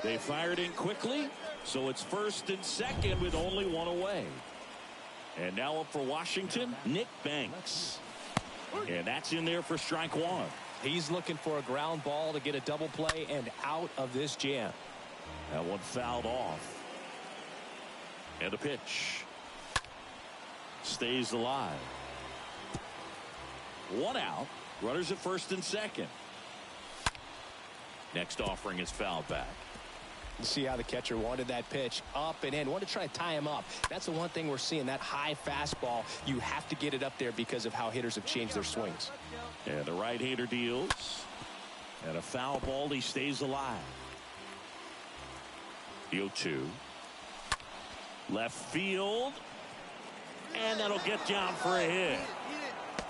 They fired in quickly, so it's first and second with only 1 away. And now up for Washington, Nick Banks. And that's in there for strike 1. He's looking for a ground ball to get a double play and out of this jam. That one fouled off. And a pitch. Stays alive. 1 out. Runners at first and second. Next offering is fouled back. You see how the catcher wanted that pitch up and in. Wanted to try to tie him up. That's the one thing we're seeing, that high fastball. You have to get it up there because of how hitters have changed their swings. And the right-hander deals. And a foul ball. He stays alive. The 0-2. Left field. And that'll get down for a hit.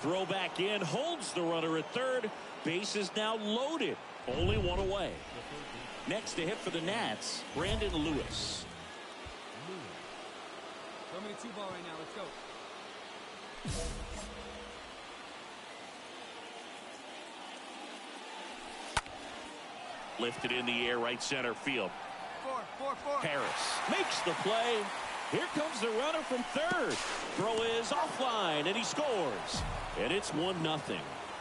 Throw back in, holds the runner at third. Base is now loaded. Only 1 away. Next to hit for the Nats, Brandon Lewis. Throw me the 2-ball right now. Let's go. Lifted in the air, right center field. 4. Harris makes the play. Here comes the runner from third. Throw is offline, and he scores. And it's 1-0.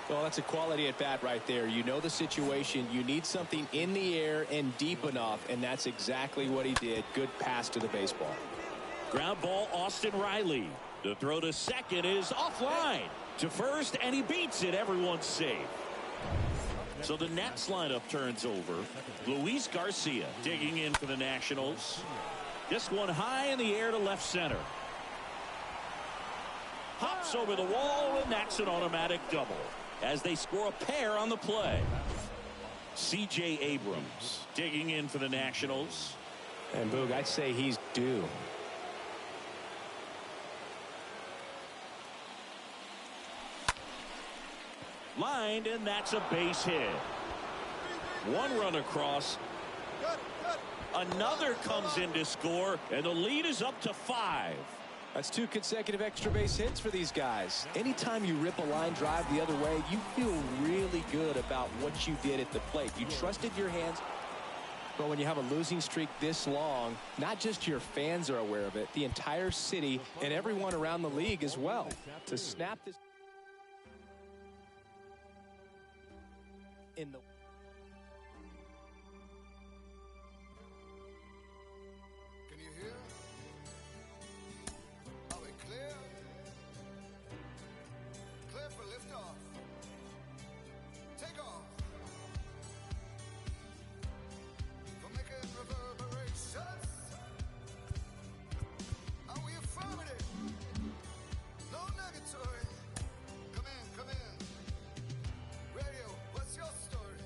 Well, that's a quality at bat right there. You know the situation. You need something in the air and deep enough, and that's exactly what he did. Good pass to the baseball. Ground ball, Austin Riley. The throw to second is offline. To first, and he beats it. Everyone's safe. So the Nats lineup turns over. Luis Garcia digging in for the Nationals. This one high in the air to left center. Hops over the wall, and that's an automatic double as they score a pair on the play. C.J. Abrams digging in for the Nationals. And Boog, I'd say he's due. Lined, and that's a base hit. 1 run across. Another comes in to score, and the lead is up to 5. That's 2 consecutive extra base hits for these guys. Anytime you rip a line drive the other way, you feel really good about what you did at the plate. You trusted your hands. But when you have a losing streak this long, not just your fans are aware of it, the entire city and everyone around the league as well. To snap this in the Can you hear? Are we clear? Clear for liftoff. Take off. For making reverberations. Are we affirmative? No negatory. Come in, come in. Radio, what's your story?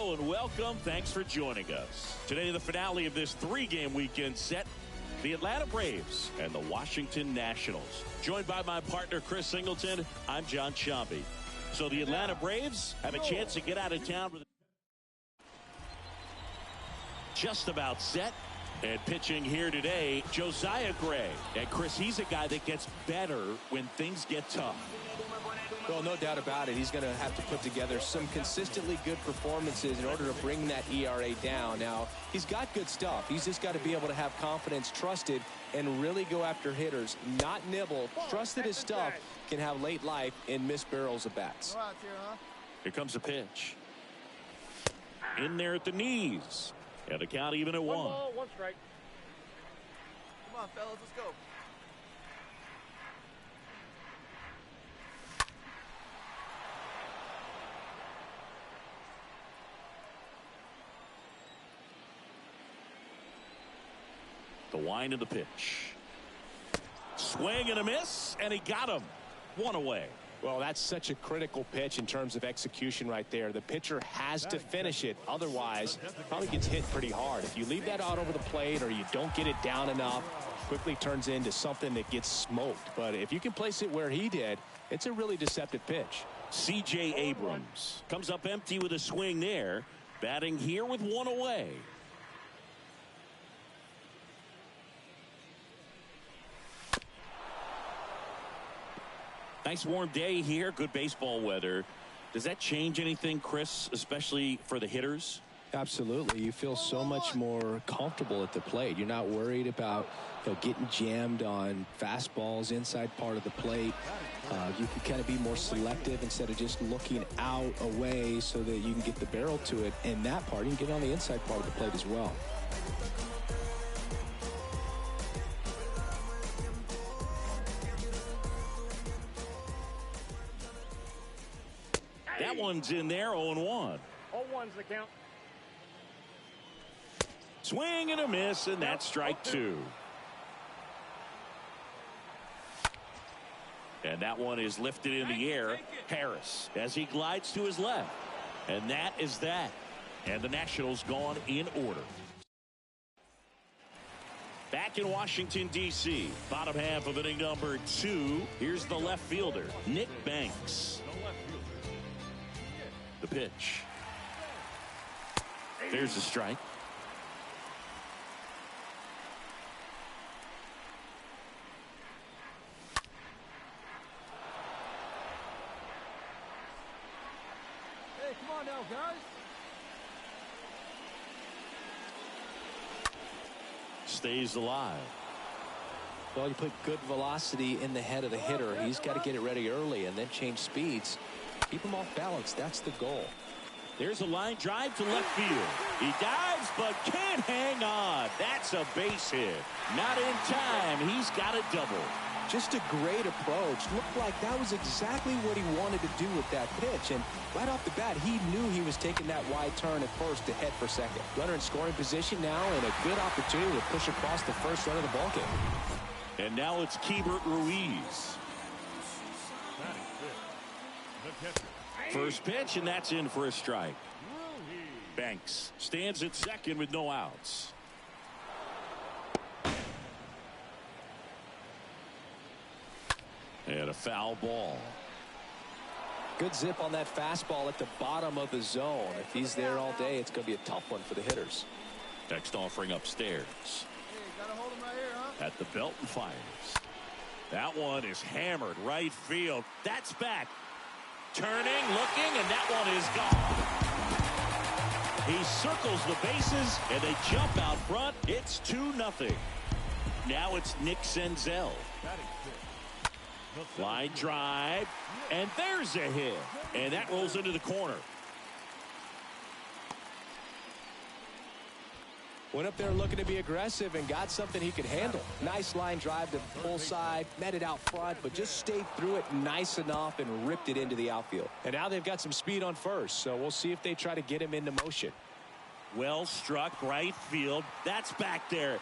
Hello and welcome. Thanks for joining us. Today, the finale of this 3-game weekend set. The Atlanta Braves and the Washington Nationals. Joined by my partner, Chris Singleton, I'm John Sciambi. So the Atlanta Braves have a chance to get out of town with just about set. And pitching here today, Josiah Gray. And Chris, he's a guy that gets better when things get tough. Well, no doubt about it. He's going to have to put together some consistently good performances in order to bring that ERA down. Now, he's got good stuff. He's just got to be able to have confidence, trust it, and really go after hitters, not nibble. Trust that his stuff can have late life and miss barrels of bats. Here comes the pitch. In there at the knees. And the count even at 1. 1 ball, 1 strike. Come on, fellas, let's go. The wind of the pitch. Swing and a miss, and he got him. 1 away. Well, that's such a critical pitch in terms of execution right there. The pitcher has to finish it. Otherwise, probably gets hit pretty hard. If you leave that out over the plate or you don't get it down enough, quickly turns into something that gets smoked. But if you can place it where he did, it's a really deceptive pitch. C.J. Abrams comes up empty with a swing there. Batting here with 1 away. Nice warm day here. Good baseball weather. Does that change anything, Chris, especially for the hitters? Absolutely. You feel so much more comfortable at the plate. You're not worried about getting jammed on fastballs inside part of the plate. You can kind of be more selective instead of just looking out away so that you can get the barrel to it. And that part, you can get on the inside part of the plate as well. That one's in there, 0-1. 0-1's the count. Swing and a miss, and that's strike 2. And that one is lifted in the air. Harris as he glides to his left. And that is that. And the Nationals gone in order. Back in Washington, D.C. Bottom half of inning number 2. Here's the left fielder, Nick Banks. The pitch. There's the strike. Hey, come on now, guys. Stays alive. Well, you put good velocity in the head of the hitter. He's got to get it ready early and then change speeds. Keep him off balance. That's the goal. There's a line drive to left field. He dives but can't hang on. That's a base hit. Not in time. He's got a double. Just a great approach. Looked like that was exactly what he wanted to do with that pitch. And right off the bat, he knew he was taking that wide turn at first to head for second. Runner in scoring position now and a good opportunity to push across the first run of the ballgame. And now it's Keibert Ruiz. First pitch, and that's in for a strike. Banks stands at second with no outs. And a foul ball. Good zip on that fastball at the bottom of the zone. If he's there all day, it's going to be a tough one for the hitters. Next offering upstairs. Hey, gotta hold him right here, huh? At the belt and fires. That one is hammered right field. That's back. Turning, looking, and that one is gone. He circles the bases, and they jump out front. It's 2-0. Now it's Nick Senzel. Line drive, and there's a hit. And that rolls into the corner. Went up there looking to be aggressive and got something he could handle. Nice line drive to pull side, met it out front, but just stayed through it nice enough and ripped it into the outfield. And now they've got some speed on first, so we'll see if they try to get him into motion. Well struck right field. That's back there.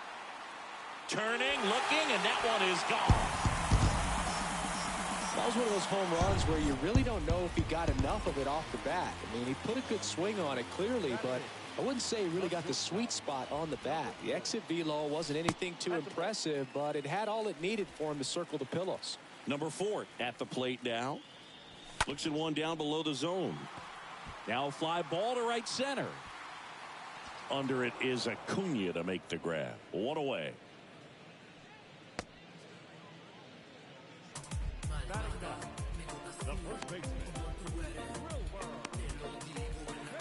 Turning, looking, and that one is gone. That was one of those home runs where you really don't know if he got enough of it off the bat. I mean, he put a good swing on it clearly, but I wouldn't say he really got the sweet spot on the bat. The exit velo wasn't anything too impressive, but it had all it needed for him to circle the pillows. Number 4 at the plate now. Looks at one down below the zone. Now a fly ball to right center. Under it is Acuna to make the grab. One away.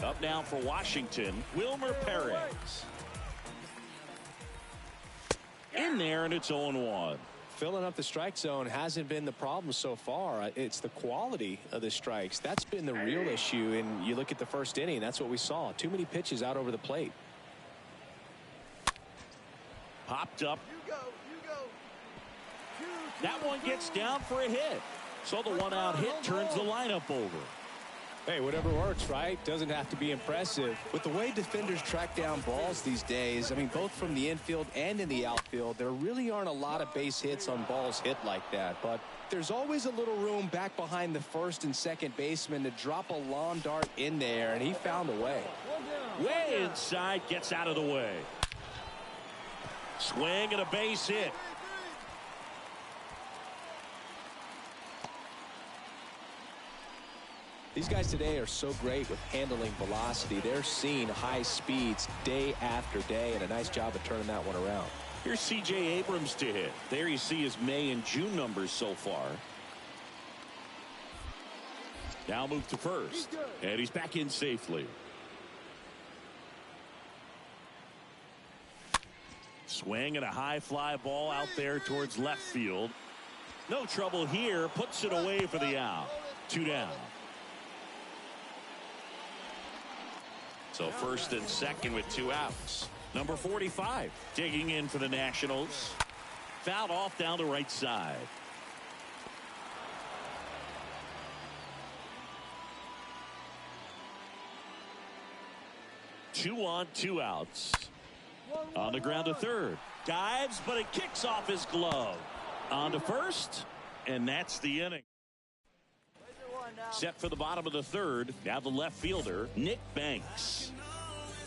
Up now for Washington, Wilmer Perez. In there, and it's 0-1. Filling up the strike zone hasn't been the problem so far. It's the quality of the strikes. That's been the real issue. And you look at the first inning, that's what we saw. Too many pitches out over the plate. Popped up. That one gets down for a hit. So the one-out hit turns the lineup over. Hey, whatever works, right? Doesn't have to be impressive. With the way defenders track down balls these days, I mean, both from the infield and in the outfield, there really aren't a lot of base hits on balls hit like that. But there's always a little room back behind the first and second baseman to drop a lawn dart in there, and he found a way. Way inside, gets out of the way. Swing and a base hit. These guys today are so great with handling velocity. They're seeing high speeds day after day, and a nice job of turning that one around. Here's C.J. Abrams to hit. There you see his May and June numbers so far. Now move to first, and he's back in safely. Swing and a high fly ball out there towards left field. No trouble here. Puts it away for the out. 2 down. So first and second with 2 outs. Number 45 digging in for the Nationals. Fouled off down the right side. Two on, 2 outs. On the ground to third. Dives, but it kicks off his glove. On to first, and that's the inning. Set for the bottom of the third. Now the left fielder, Nick Banks.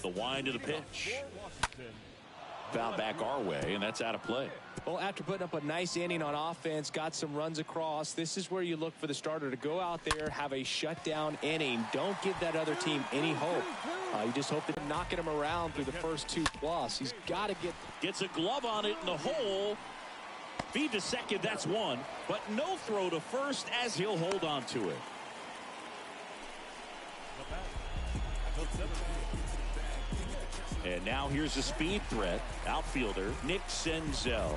The wind of the pitch. Foul back our way, and that's out of play. Well, after putting up a nice inning on offense, got some runs across, this is where you look for the starter to go out there, have a shutdown inning. Don't give that other team any hope. You just hope they're knocking him around through the first 2+. He's got to gets a glove on it in the hole. Feed to second, that's 1. But no throw to first as he'll hold on to it. And now here's a speed threat. Outfielder Nick Senzel.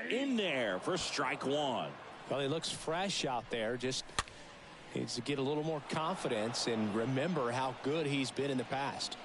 In there for strike 1. Well, he looks fresh out there. Just needs to get a little more confidence and remember how good he's been in the past.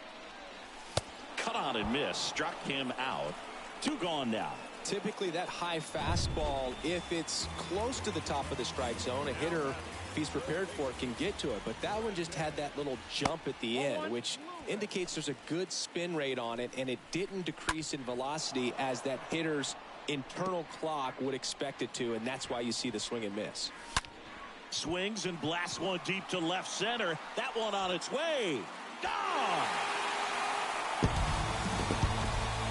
Cut on and miss. Struck him out. 2 gone now. Typically that high fastball, if it's close to the top of the strike zone, a hitter, if he's prepared for it, can get to it. But that one just had that little jump at the end, which indicates there's a good spin rate on it, and it didn't decrease in velocity as that hitter's internal clock would expect it to, and that's why you see the swing and miss. Swings and blasts one deep to left center. That one on its way. Gone!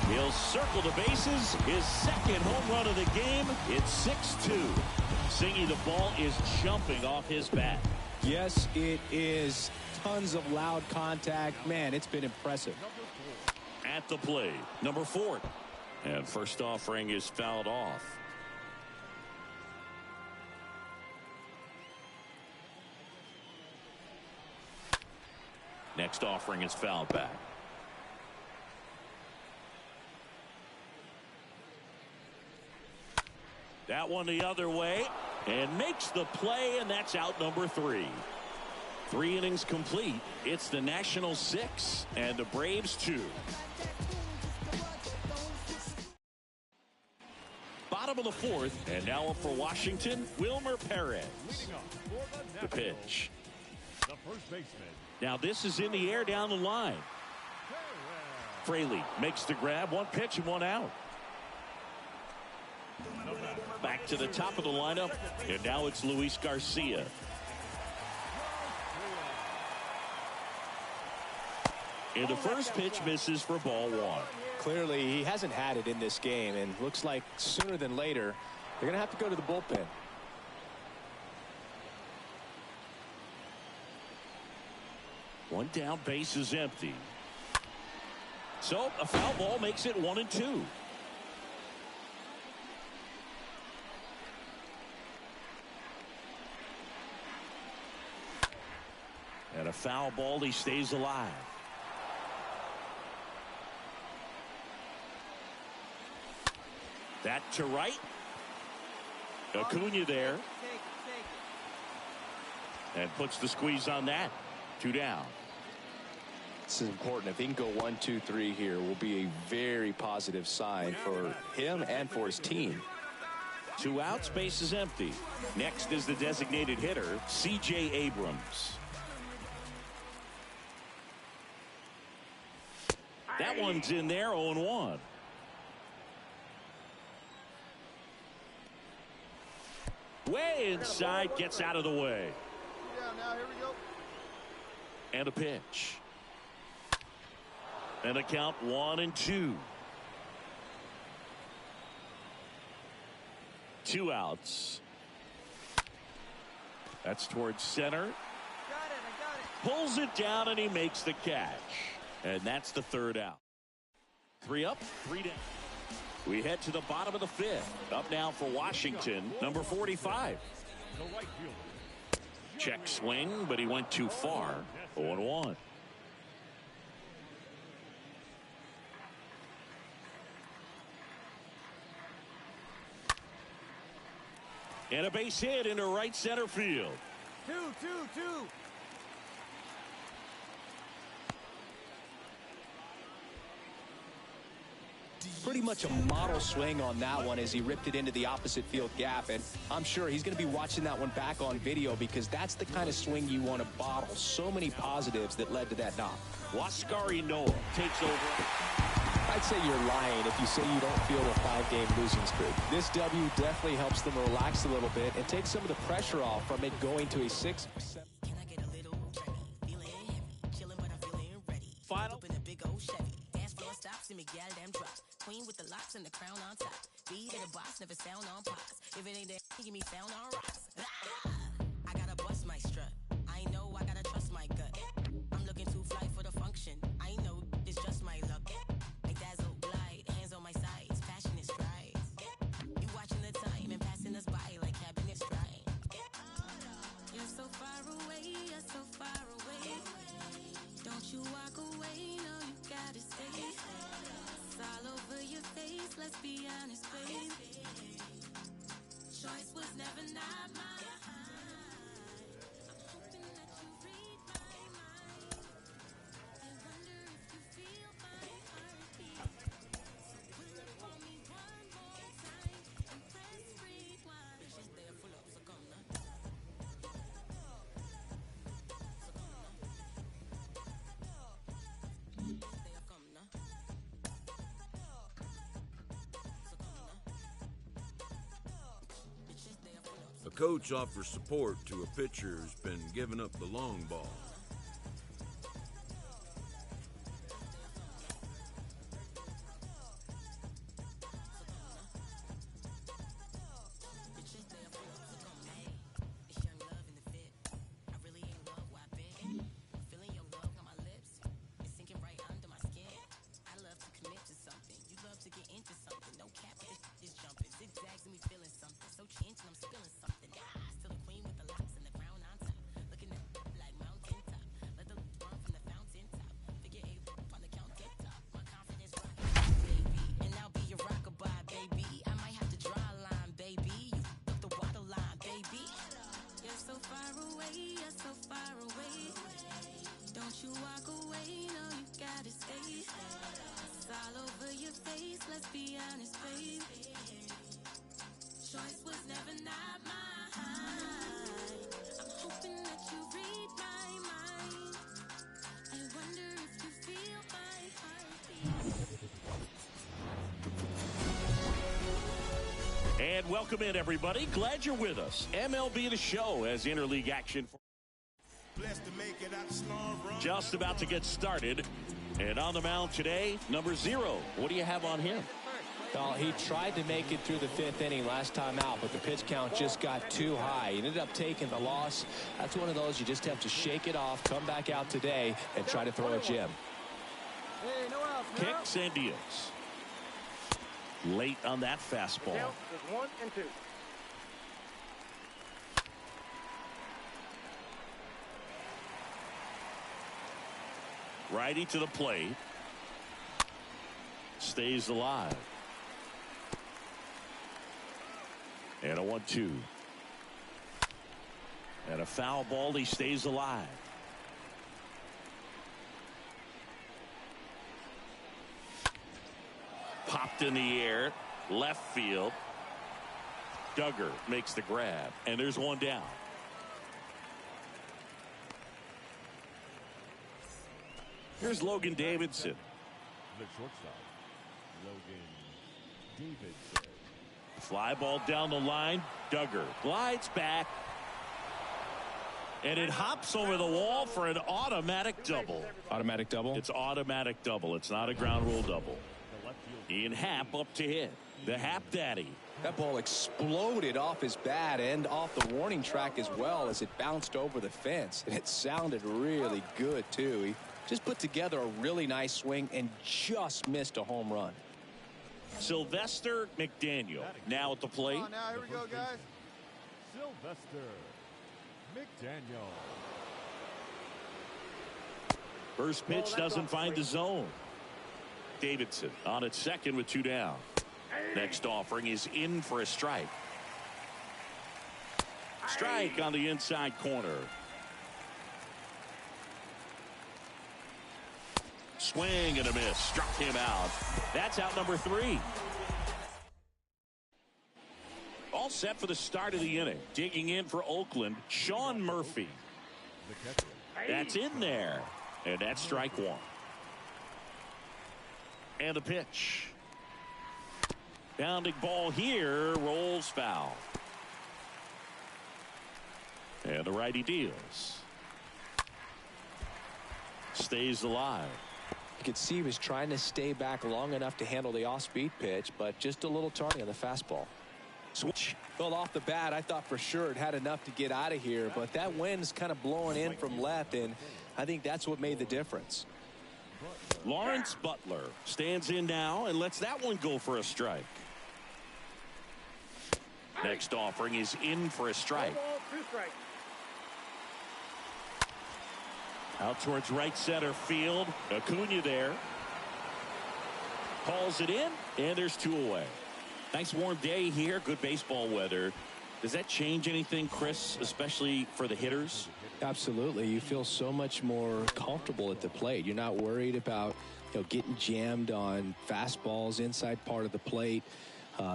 He'll circle the bases. His second home run of the game. It's 6-2. Singy, the ball is jumping off his bat. Yes, it is. Tons of loud contact. Man, it's been impressive. At the plate, number 4. And first offering is fouled off. Next offering is fouled back. That one the other way and makes the play, and that's out number 3. 3 innings complete. It's the Nationals 6 and the Braves 2. Bottom of the 4th, and now up for Washington, Wilmer Perez. The pitch. The first baseman. Now this is in the air down the line. Fraley makes the grab. 1 pitch and 1 out. back to the top of the lineup, and now it's Luis Garcia. And the first pitch misses for ball one. Clearly, he hasn't had it in this game, and looks like sooner than later, they're going to have to go to the bullpen. One down, base is empty. So a foul ball makes it 1-2. And a foul ball, he stays alive. That to right. Acuna there. And puts the squeeze on that. 2 down. This is important. If he can go 1, 2, 3 here, will be a very positive sign for him and for his team. 2 outs, base is empty. Next is the designated hitter, C.J. Abrams. That one's in there, 0-1. Way inside, gets out of the way. And a pitch. And a count 1-2. 2 outs. That's towards center. Pulls it down and he makes the catch. And that's the 3rd out. 3 up, 3 down. We head to the bottom of the 5th. Up now for Washington, number 45. Check swing, but he went too far. 0-1. And a base hit into right center field. 2. Pretty much a model swing on that one as he ripped it into the opposite field gap, and I'm sure he's going to be watching that one back on video because that's the kind of swing you want to bottle. So many positives that led to that knock. Huascar Ynoa takes over. I'd say you're lying if you say you don't feel a 5-game losing streak. This W definitely helps them relax a little bit and take some of the pressure off from it going to a 6-7. Final. Queen with the locks and the crown on top. Beat at the box, never sound on pops. If it ain't there, give me sound on rocks. I gotta bust my strut. I know I gotta trust my gut. I'm looking too fly for the function. I know it's just my luck. I dazzle, glide, hands on my sides, passionate strides. You watching the time and passing us by like cabinet stride. You're so far away, you're so far away. Don't you walk away, no, you gotta stay. All over your face, let's be honest, babe. Choice was never not mine. I'm hoping that you read my mind. I wonder if you feel my heartbeat. So pull up on me one more time and press rewind. Bitches, they're full of, so come now. A coach offers support to a pitcher who's been giving up the long ball. Still the queen with the locks and the crown on top. Looking at like mountain top. And welcome in, everybody. Glad you're with us. MLB The Show has interleague action. Just about to get started. And on the mound today, number 0. What do you have on him? Well, he tried to make it through the 5th inning last time out, but the pitch count just got too high. He ended up taking the loss. That's one of those you just have to shake it off, come back out today, and try to throw a gem. Kicks and deals. Late on that fastball. 1 and 2. Righty to the plate. Stays alive. And a 1-2. And a foul ball. He stays alive. Popped in the air. Left field. Duggar makes the grab. And there's one down. Here's Logan Davidson. The shortstop, Logan Davidson. Fly ball down the line. Duggar glides back. And it hops over the wall for an automatic double. Automatic double? It's automatic double. It's not a ground rule double. Ian Happ up to hit. The Happ Daddy. That ball exploded off his bat and off the warning track as well as it bounced over the fence. And it sounded really good, too. He just put together a really nice swing and just missed a home run. Sylvester McDaniel now at the plate. Now, here we go, guys. Sylvester McDaniel. First pitch doesn't find the zone. Davidson on at second with 2 down. Next offering is in for a strike. Strike on the inside corner. Swing and a miss. Struck him out. That's out number 3. All set for the start of the inning. Digging in for Oakland, Sean Murphy. That's in there. And that's strike 1. And the pitch. Bounding ball here. Rolls foul. And the righty deals. Stays alive. You could see he was trying to stay back long enough to handle the off-speed pitch, but just a little turning on the fastball. Switch. Well, off the bat, I thought for sure it had enough to get out of here, but that wind's kind of blowing in from left, and I think that's what made the difference. Lawrence Butler stands in now and lets that one go for a strike. Next offering is in for a strike. 2 strikes. Out towards right center field. Acuna there. Calls it in, and there's 2 away. Nice warm day here. Good baseball weather. Does that change anything, Chris, especially for the hitters? Absolutely. You feel so much more comfortable at the plate. You're not worried about getting jammed on fastballs inside part of the plate.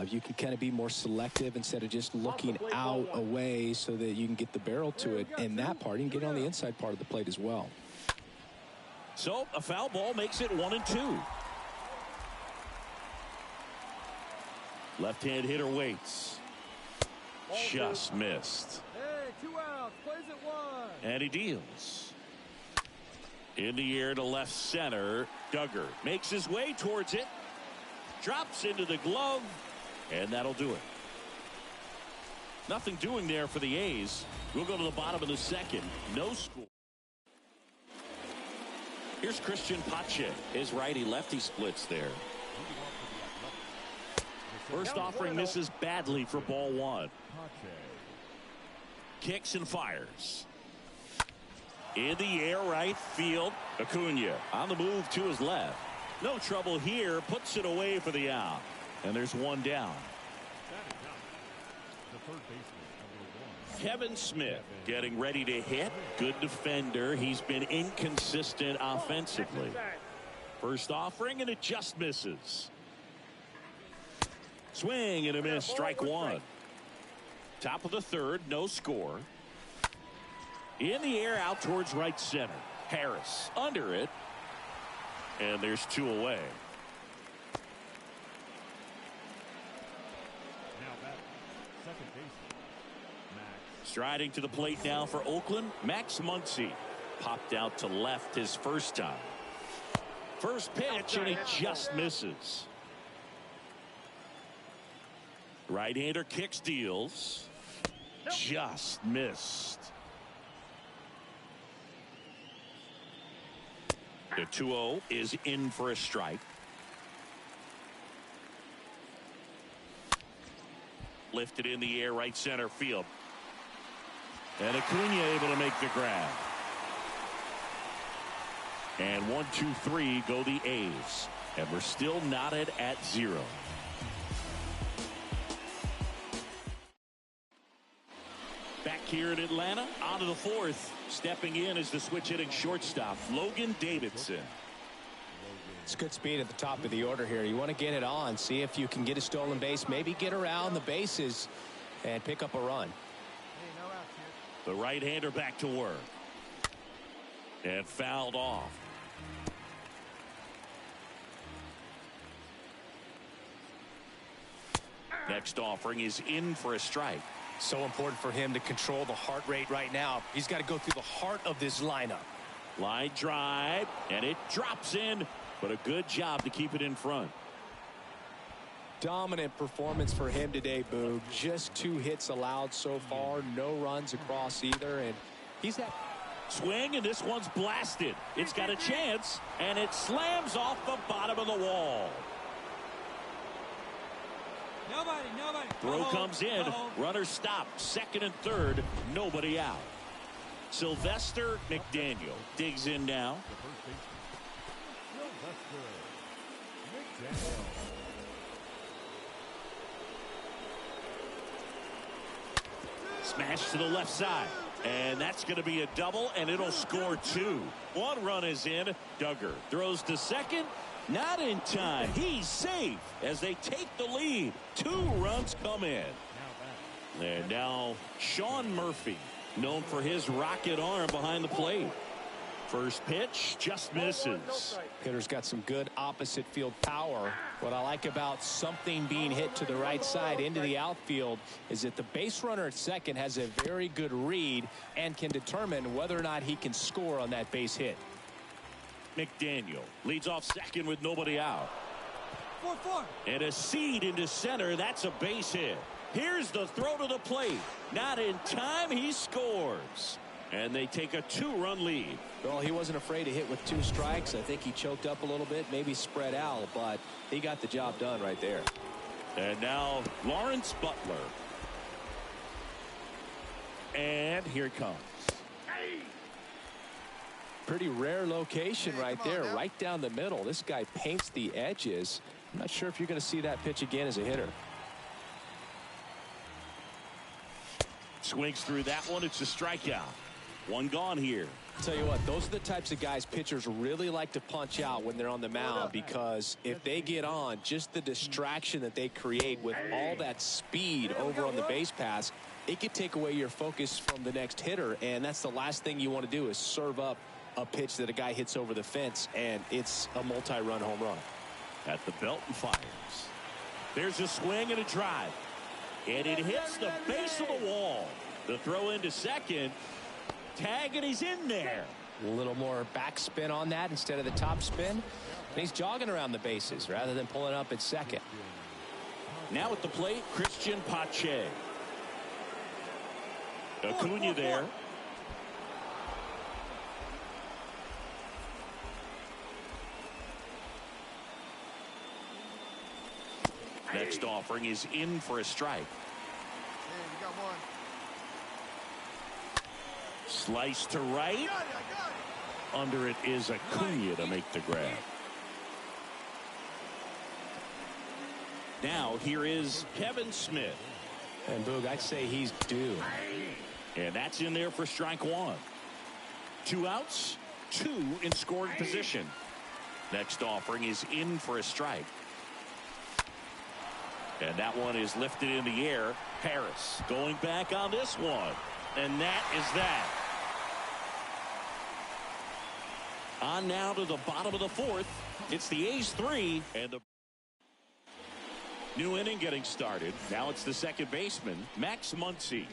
You can kind of be more selective instead of just looking out away so that you can get the barrel to it. And that part, you can get on the inside part of the plate as well. So a foul ball makes it 1 and 2. Left-hand hitter waits. Just missed. Hey, 2 outs. Plays it 1. And he deals. In the air to left center. Duggar makes his way towards it. Drops into the glove. And that'll do it. Nothing doing there for the A's. We'll go to the bottom of the second. No score. Here's Christian Pache. His righty-lefty splits there. First offering misses badly for ball 1. Kicks and fires. In the air right field. Acuna on the move to his left. No trouble here. Puts it away for the out. And there's 1 down. Kevin Smith getting ready to hit. Good defender. He's been inconsistent offensively. First offering, and it just misses. Swing and a miss. Strike 1. Top of the 3rd. No score. In the air out towards right center. Harris under it. And there's 2 away. second baseman, Max. Striding to the plate now for Oakland, Max Muncy. Popped out to left his first time. First pitch, and he just misses. Right-hander kicks, deals. Just missed. The 2-0 is in for a strike. Lifted in the air, right center field. And Acuna able to make the grab. And 1, 2, 3 go the A's. And we're still knotted at 0. Back here in Atlanta, on to the fourth. Stepping in is the switch hitting shortstop, Logan Davidson. It's good speed at the top of the order here. You want to get it on, see if you can get a stolen base, maybe get around the bases and pick up a run. Hey, no outs here. The right-hander back to work. And fouled off. Next offering is in for a strike. So important for him to control the heart rate right now. He's got to go through the heart of this lineup. Line drive, and it drops in, but a good job to keep it in front. Dominant performance for him today, Boog. Just 2 hits allowed so far, no runs across either, and he's at Swing, and this one's blasted. It's got a chance, and it slams off the bottom of the wall. Nobody. Throw comes in. Runner stopped. Second and third. Nobody out. Sylvester McDaniel digs in now. The first baseman, Sylvester McDaniel. Smash to the left side. And that's going to be a double, and it'll score 2. 1 run is in. Duggar throws to second. Not in time. He's safe as they take the lead. 2 runs come in. And now Sean Murphy, known for his rocket arm behind the plate. First pitch just misses. Hitter's got some good opposite field power. What I like about something being hit to the right side into the outfield is that the base runner at second has a very good read and can determine whether or not he can score on that base hit. McDaniel leads off second with nobody out. 4-4. And a seed into center. That's a base hit. Here's the throw to the plate. Not in time. He scores. And they take a 2-run lead. Well, he wasn't afraid to hit with 2 strikes. I think he choked up a little bit, maybe spread out, but he got the job done right there. And now Lawrence Butler. And here it comes. Pretty rare location right there, right down the middle. This guy paints the edges. I'm not sure if you're going to see that pitch again as a hitter. Swings through that one. It's a strikeout. 1 gone here. I'll tell you what, those are the types of guys pitchers really like to punch out when they're on the mound, because if they get on, just the distraction that they create with all that speed over on the base pass, it could take away your focus from the next hitter, and that's the last thing you want to do is serve up a pitch that a guy hits over the fence, and it's a multi-run home run. At the belt and fires. There's a swing and a drive. And it hits the base of the wall. The throw into second. Tag, and he's in there. A little more backspin on that instead of the top spin. And he's jogging around the bases rather than pulling up at second. Now at the plate, Christian Pache. Acuna there. Next offering is in for a strike. Yeah, you got 1. Slice to right. I got it. Under it is Acuna to make the grab. Now here is Kevin Smith. And Boog, I'd say he's due. And that's in there for strike 1. 2 outs, 2 in scoring position. Next offering is in for a strike. And that one is lifted in the air. Harris going back on this one. And that is that. On now to the bottom of the 4th. It's the A's 3 and the New inning getting started. Now it's the second baseman, Max Muncy.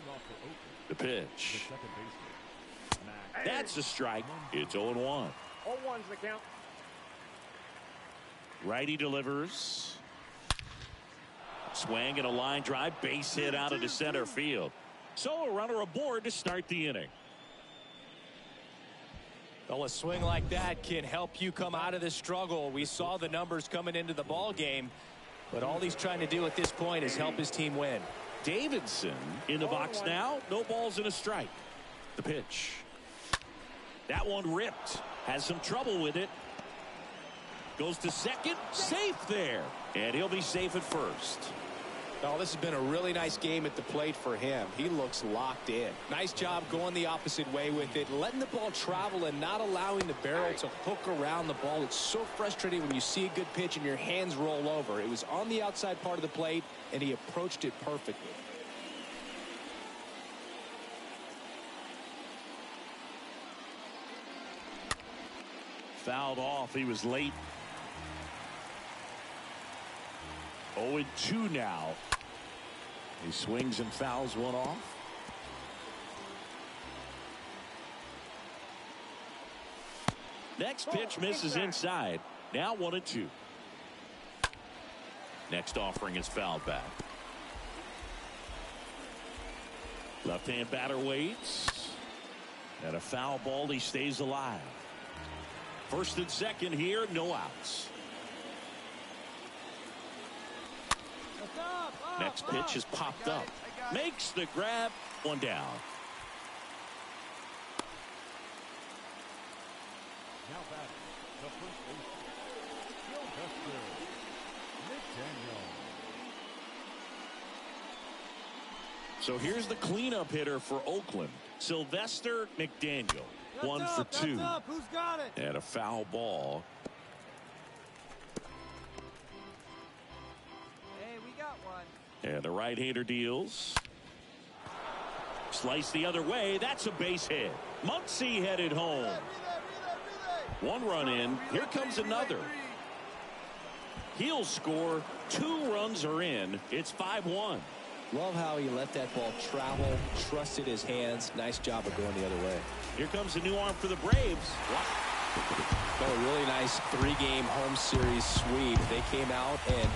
The pitch. That's a strike. It's 0-1. 0-1's the count. Righty delivers. Swing and a line drive. Base hit out into center field. So a runner aboard to start the inning. Well, a swing like that can help you come out of this struggle. We saw the numbers coming into the ball game, but all he's trying to do at this point is help his team win. Davidson in the box now. No balls and a strike. The pitch. That one ripped. Has some trouble with it. Goes to second. Safe there. And he'll be safe at first. Oh, this has been a really nice game at the plate for him. He looks locked in. Nice job going the opposite way with it, letting the ball travel and not allowing the barrel to hook around the ball. It's so frustrating when you see a good pitch and your hands roll over. It was on the outside part of the plate, and he approached it perfectly. Fouled off. He was late. 0-2 now. He swings and fouls one off. Next pitch misses inside. Now 1-2. Next offering is fouled back. Left-hand batter waits. And a foul ball. He stays alive. First and second here. No outs. Next pitch is popped up. Makes the grab. One down. Now batting, the first baseman, Sylvester McDaniel. So here's the cleanup hitter for Oakland, Sylvester McDaniel. 1 for 2. Who's got it? And a foul ball. Hey, we got one. And the right-hander deals. Slice the other way. That's a base hit. Muncy headed home. One run in. Here comes another. He'll score. 2 runs are in. It's 5-1. Love how he let that ball travel, trusted his hands. Nice job of going the other way. Here comes a new arm for the Braves. Oh, a really nice 3-game home series sweep. They came out and,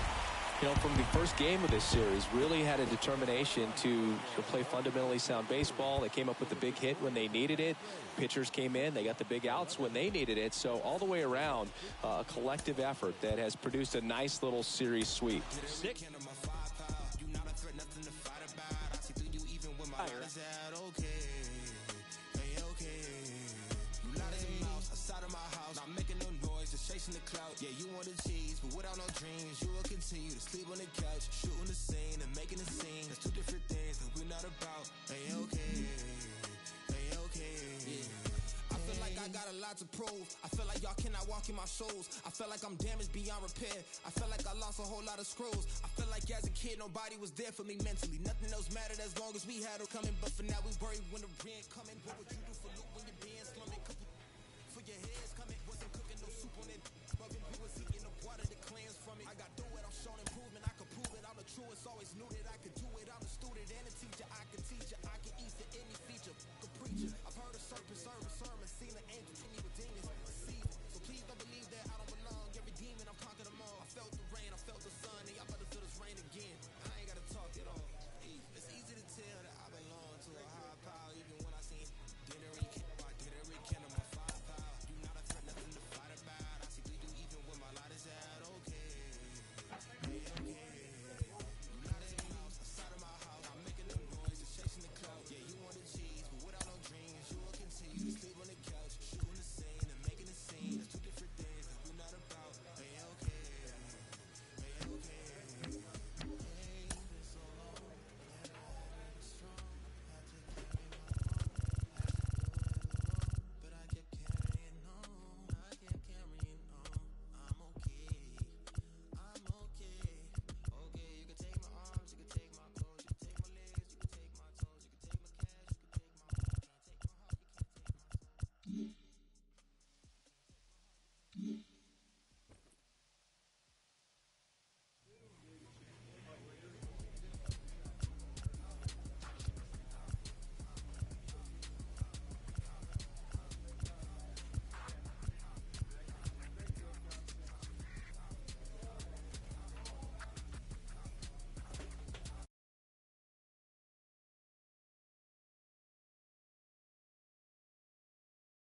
you know, from the first game of this series, really had a determination to play fundamentally sound baseball. They came up with the big hit when they needed it. Pitchers came in. They got the big outs when they needed it. So all the way around, a collective effort that has produced a nice little series sweep. Chasing the clout, yeah, you want the cheese, but without no dreams, you will continue to sleep on the couch, shooting the scene and making a scene. That's 2 different things that we're not about. Ain't okay, ain't okay. Yeah. I feel like I got a lot to prove. I feel like y'all cannot walk in my shoes. I feel like I'm damaged beyond repair. I feel like I lost a whole lot of screws. I feel like as a kid, nobody was there for me mentally. Nothing else mattered as long as we had her coming. But for now, we worry when the rent coming. What would you do for Luke when you're being slow?